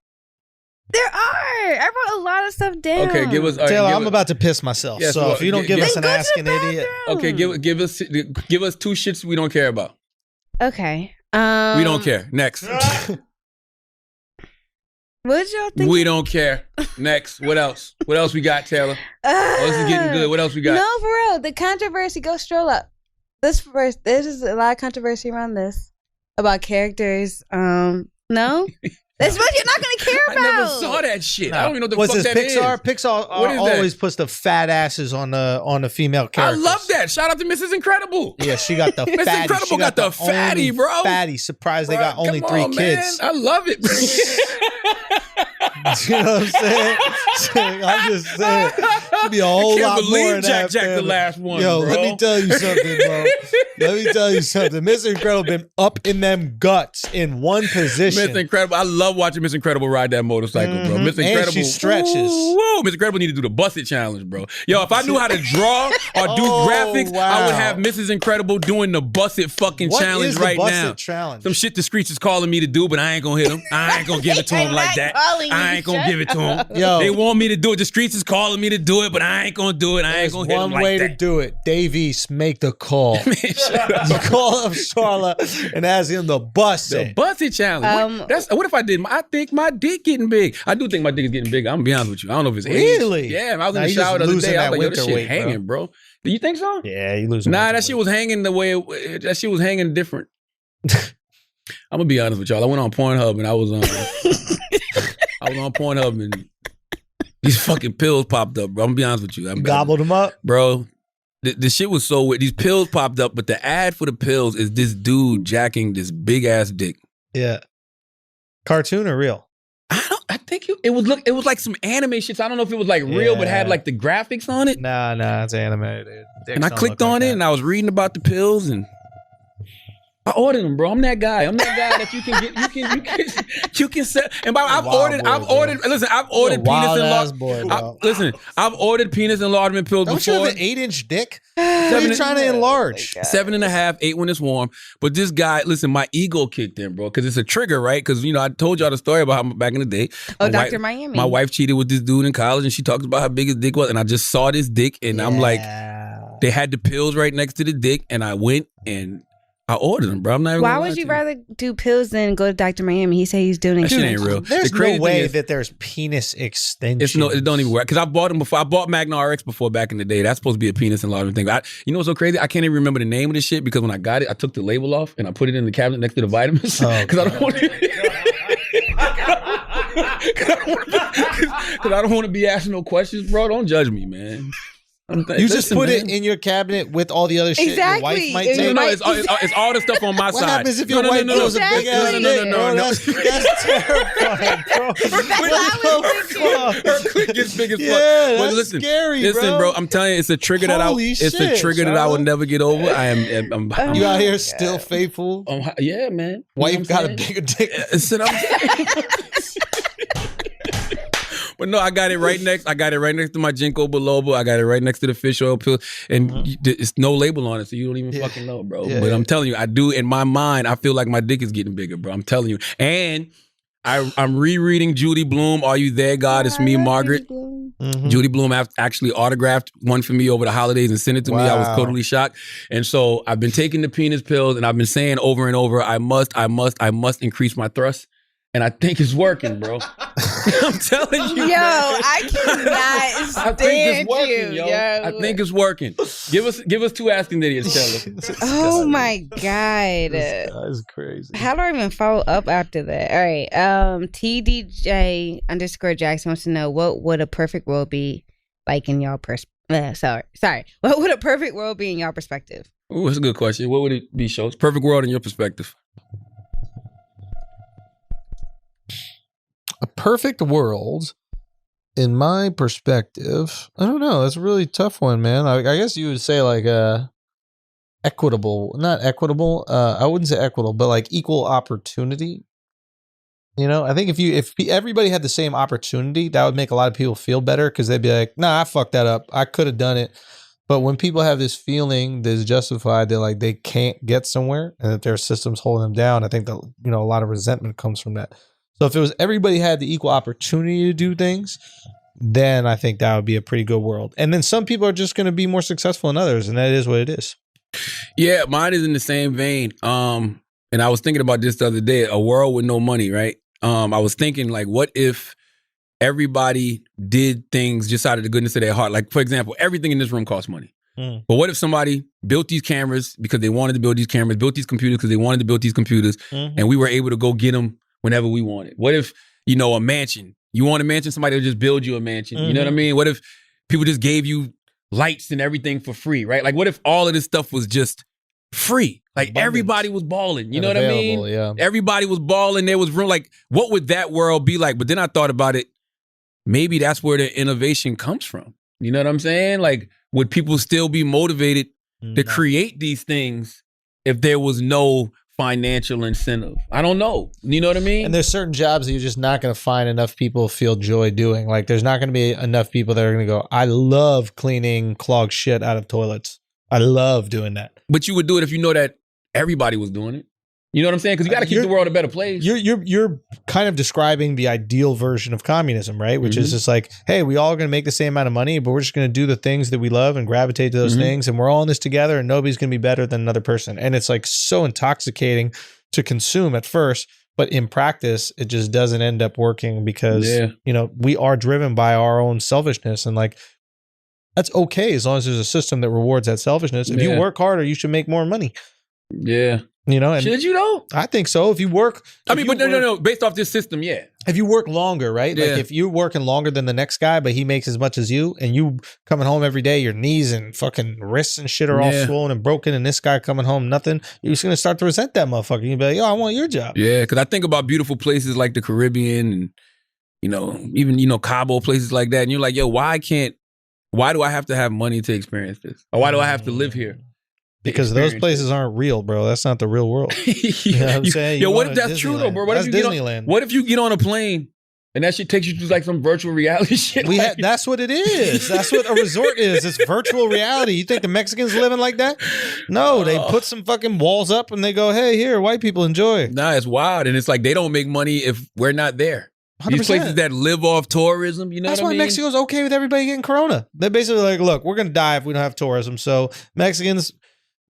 There are. I wrote a lot of stuff down. Okay, give us. Taylor, I'm about to piss myself. Yes, so if you don't give us an Asking Idiot. Okay, give us 2 shits we don't care about. Okay. We don't care. Next. What did y'all think? We don't care. Next. What else? What else we got, Taylor? This is getting good. What else we got? No, for real. The controversy. Go stroll up. There's a lot of controversy around this about characters. No. That's what you're not going to care about. I never saw that shit. I don't even know what the fuck that Pixar? is. Pixar always puts the fat asses on the female characters. I love that. Shout out to Mrs. Incredible. Yeah, she got the fatty. Mrs. Incredible got the fatty, bro. Fatty. Surprised they got only 3 kids. Man. I love it. You know what I'm saying? I'm just saying. to be a whole lot more in that Jack the family. last one. Yo, bro. let me tell you something, bro. Let me tell you something. Mr. Incredible been up in them guts in one position. Mr. Incredible. I love watching Mr. Incredible ride that motorcycle, bro. Mr. Incredible. And she stretches. Woo, Mr. Incredible need to do the Bust It challenge, bro. Yo, if I knew how to draw or do graphics, I would have Mrs. Incredible doing the Bust It fucking What challenge is the right Bust now. It challenge? Some shit the streets is calling me to do, but I ain't gonna hit him. I ain't gonna give it to him like that. I ain't gonna give it to him. Yo. They want me to do it. The streets is calling me to do it, but I ain't gonna do it. I ain't gonna hit him One like way that. to do it. Dave East, make the call. You call up Charlotte and ask him to bust The it. Bust It challenge. What if I did? I think my dick getting big. I do think my dick is getting big. I'm gonna be honest with you. I don't know if it's Really? age. Yeah, I was in Nah, the you just shower the other losing day. I that was like, yo, this winter shit weight, bro. hanging, bro. Do you think so? Yeah, you losing. Nah, that shit was hanging the way that shit was hanging different. I'm gonna be honest with y'all. I went on Pornhub and I was on Pornhub and these fucking pills popped up, bro. I'm gonna be honest with you. You gobbled them up? Bro. The shit was so weird. These pills popped up, but the ad for the pills is this dude jacking this big ass dick. Yeah. Cartoon or real? I think it was like some anime shit. So I don't know if it was like real, but had like the graphics on it. Nah, it's animated. Dicks And I don't clicked look on like it and I was reading about the pills and I ordered them, bro. I'm that guy. I'm that guy that you can sell. And I've ordered wild penis ass boy, bro. I've ordered penis enlargement pills Don't you before. have an 8-inch dick? What are you trying to enlarge? 7.5, 8 when it's warm. But this guy, listen, my ego kicked in, bro, because it's a trigger, right? Because, I told y'all the story about how back in the day. Oh, Dr. Miami. My wife cheated with this dude in college and she talked about how big his dick was. And I just saw this dick and I'm like, they had the pills right next to the dick. And I went and I ordered them, bro. I'm not even Why gonna would lie you to rather do pills than go to Dr. Miami? He said he's doing That shit ain't real. There's The crazy no way thing is- that there's penis extension. It don't even work. Because I bought them before. I bought Magna RX before back in the day. That's supposed to be a penis enlargement thing. You know what's so crazy? I can't even remember the name of the shit because when I got it, I took the label off and I put it in the cabinet next to the vitamins. Because I don't want to. Because I don't want to be asking no questions, bro. Don't judge me, man. You just put it in your cabinet with all the other shit your wife might take. No, it's all the stuff on my What side. happens if your wife throws a big ass dick, bro? That's terrifying, bro. Her click gets big as fuck. Yeah, But that's scary, bro. I'm telling you, it's a trigger that I will never get over. I'm You out here still faithful? Yeah, man. Wife got a bigger dick. But no, I got it right next. I got it right next to my Ginkgo biloba. I got it right next to the fish oil pill, and it's no label on it, so you don't even fucking know, bro. But I'm telling you, I do. In my mind, I feel like my dick is getting bigger, bro. I'm telling you. And I'm rereading Judy Blume. Are You There, God? It's Me, Margaret. Judy Blume actually autographed one for me over the holidays and sent it to me. I was totally shocked. And so I've been taking the penis pills, and I've been saying over and over, I must increase my thrust. And I think it's working, bro. I'm telling you, Yo, man. I cannot stand I think it's working, you, yo. yo. I think it's working. Give us two asking idiots, Taylor. Oh my God. That's crazy. How do I even follow up after that? All right. TDJ_Jackson wants to know, what would a perfect world be like in y'all sorry. What would a perfect world be in y'all perspective? Ooh, that's a good question. What would it be, Schultz? Perfect world in your perspective. A perfect world, in my perspective, I don't know. That's a really tough one, man. I guess you would say like equitable, not equitable. I wouldn't say equitable, but like equal opportunity. I think if everybody had the same opportunity, that would make a lot of people feel better because they'd be like, nah, I fucked that up. I could have done it. But when people have this feeling that is justified that like they can't get somewhere and that their system's holding them down, I think that a lot of resentment comes from that. So if it was everybody had the equal opportunity to do things, then I think that would be a pretty good world. And then some people are just going to be more successful than others, and that is what it is. Yeah, mine is in the same vein. And I was thinking about this the other day, a world with no money, right? I was thinking like, what if everybody did things just out of the goodness of their heart? Like, for example, everything in this room costs money. But what if somebody built these cameras because they wanted to build these cameras, built these computers because they wanted to build these computers, and we were able to go get them whenever we wanted? What if, a mansion, you want a mansion, somebody will just build you a mansion. You know what I mean? What if people just gave you lights and everything for free, right? Like, what if all of this stuff was just free? Like, everybody was balling. You know what I mean? Yeah. Everybody was balling. There was room. Like, what would that world be like? But then I thought about it. Maybe that's where the innovation comes from. You know what I'm saying? Like, would people still be motivated to create these things if there was no financial incentive? I don't know. You know what I mean? And there's certain jobs that you're just not going to find enough people feel joy doing. Like, there's not going to be enough people that are going to go, I love cleaning clogged shit out of toilets. I love doing that. But you would do it if you know that everybody was doing it. You know what I'm saying? Because you got to keep the world a better place. You're kind of describing the ideal version of communism, right? Which is just like, hey, we all going to make the same amount of money, but we're just going to do the things that we love and gravitate to those things, and we're all in this together, and nobody's going to be better than another person. And it's like so intoxicating to consume at first, but in practice, it just doesn't end up working because you know, we are driven by our own selfishness, and like, that's okay as long as there's a system that rewards that selfishness. If you work harder, you should make more money. Yeah. You know, and should you though? I think so. If you work, no. Based off this system, yeah. If you work longer, right? Yeah. Like if you're working longer than the next guy, but he makes as much as you, and you coming home every day, your knees and fucking wrists and shit are all swollen and broken, and this guy coming home nothing, you're just gonna start to resent that motherfucker. You'll be like, yo, I want your job. Yeah, because I think about beautiful places like the Caribbean and, you know, even, you know, Cabo, places like that. And you're like, yo, why do I have to have money to experience this? Or why do I have to live here? Because those places aren't real, bro. That's not the real world. You know what I'm saying? Yo, what if that's true though, bro? What if you get on a plane and that shit takes you to like some virtual reality shit? That's what it is. That's what a resort is. It's virtual reality. You think the Mexicans living like that? No, they put some fucking walls up and they go, hey, here, white people enjoy. Nah, it's wild. And it's like they don't make money if we're not there. 100%. These places that live off tourism, you know That's what I mean? why Mexico's okay with everybody getting corona. They're basically like, look, we're going to die if we don't have tourism. So Mexicans,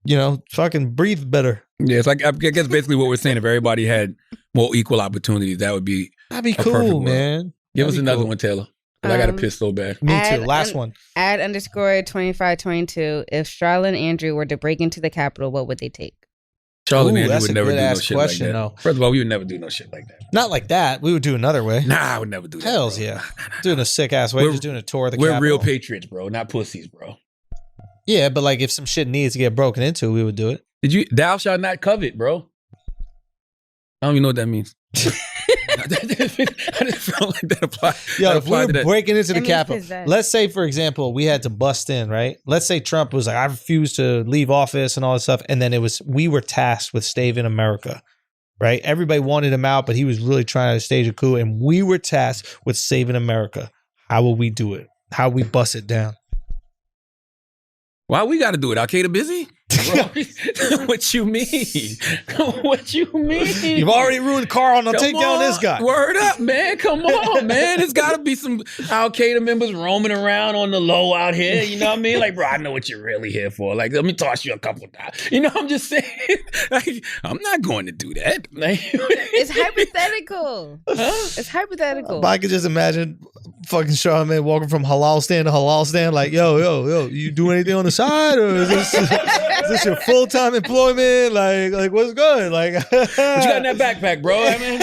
you know, fucking breathe better. Yeah, it's like, I guess basically what we're saying, if everybody had more equal opportunities, that'd be cool, man. Give us another one, Taylor. I got to piss so bad. Me too. Last one. @_2522. If Charlotte and Andrew were to break into the Capitol, what would they take? Charlotte and Andrew would never do no shit question, like that. though. First of all, we would never do no shit like that. Not like that. We would do another way. Nah, I would never do that. Hells bro. yeah. Doing a sick ass way. Just doing a tour of the We're Capitol. real patriots, bro, not pussies, bro. Yeah, but like if some shit needs to get broken into, we would do it. Thou shalt not covet, bro. I don't even know what that means. I just felt like that applied. Yo, if we were that. breaking into the Capitol, let's say, for example, we had to bust in, right? Let's say Trump was like, I refuse to leave office and all this stuff. And then we were tasked with saving America, right? Everybody wanted him out, but he was really trying to stage a coup. And we were tasked with saving America. How will we do it? How we bust it down? Why we got to do it? Al-Qaeda busy? What you mean? What you mean? You've already ruined Carl. Now take down this guy. Word up, man. Come on, man. There's got to be some Al-Qaeda members roaming around on the low out here. You know what I mean? Like, bro, I know what you're really here for. Like, let me toss you a couple of times. You know, I'm just saying. Like, I'm not going to do that. It's hypothetical. It's hypothetical. I could just imagine fucking Charlamagne walking from halal stand to halal stand. Like, yo, you do anything on the side, or is this your full-time employment? Like what's good? Like, what you got in that backpack, bro? I mean,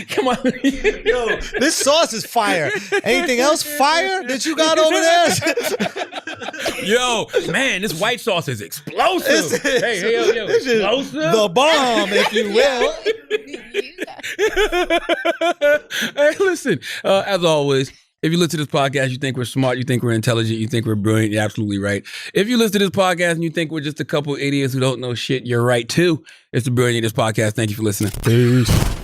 come on. Yo, this sauce is fire. Anything else fire that you got over there? Yo, man, this white sauce is explosive. Yo, explosive. The bomb, if you will. Hey, listen, as always, if you listen to this podcast, you think we're smart, you think we're intelligent, you think we're brilliant, you're absolutely right. If you listen to this podcast and you think we're just a couple idiots who don't know shit, you're right too. It's the Brilliant Idiots Podcast. Thank you for listening. Peace.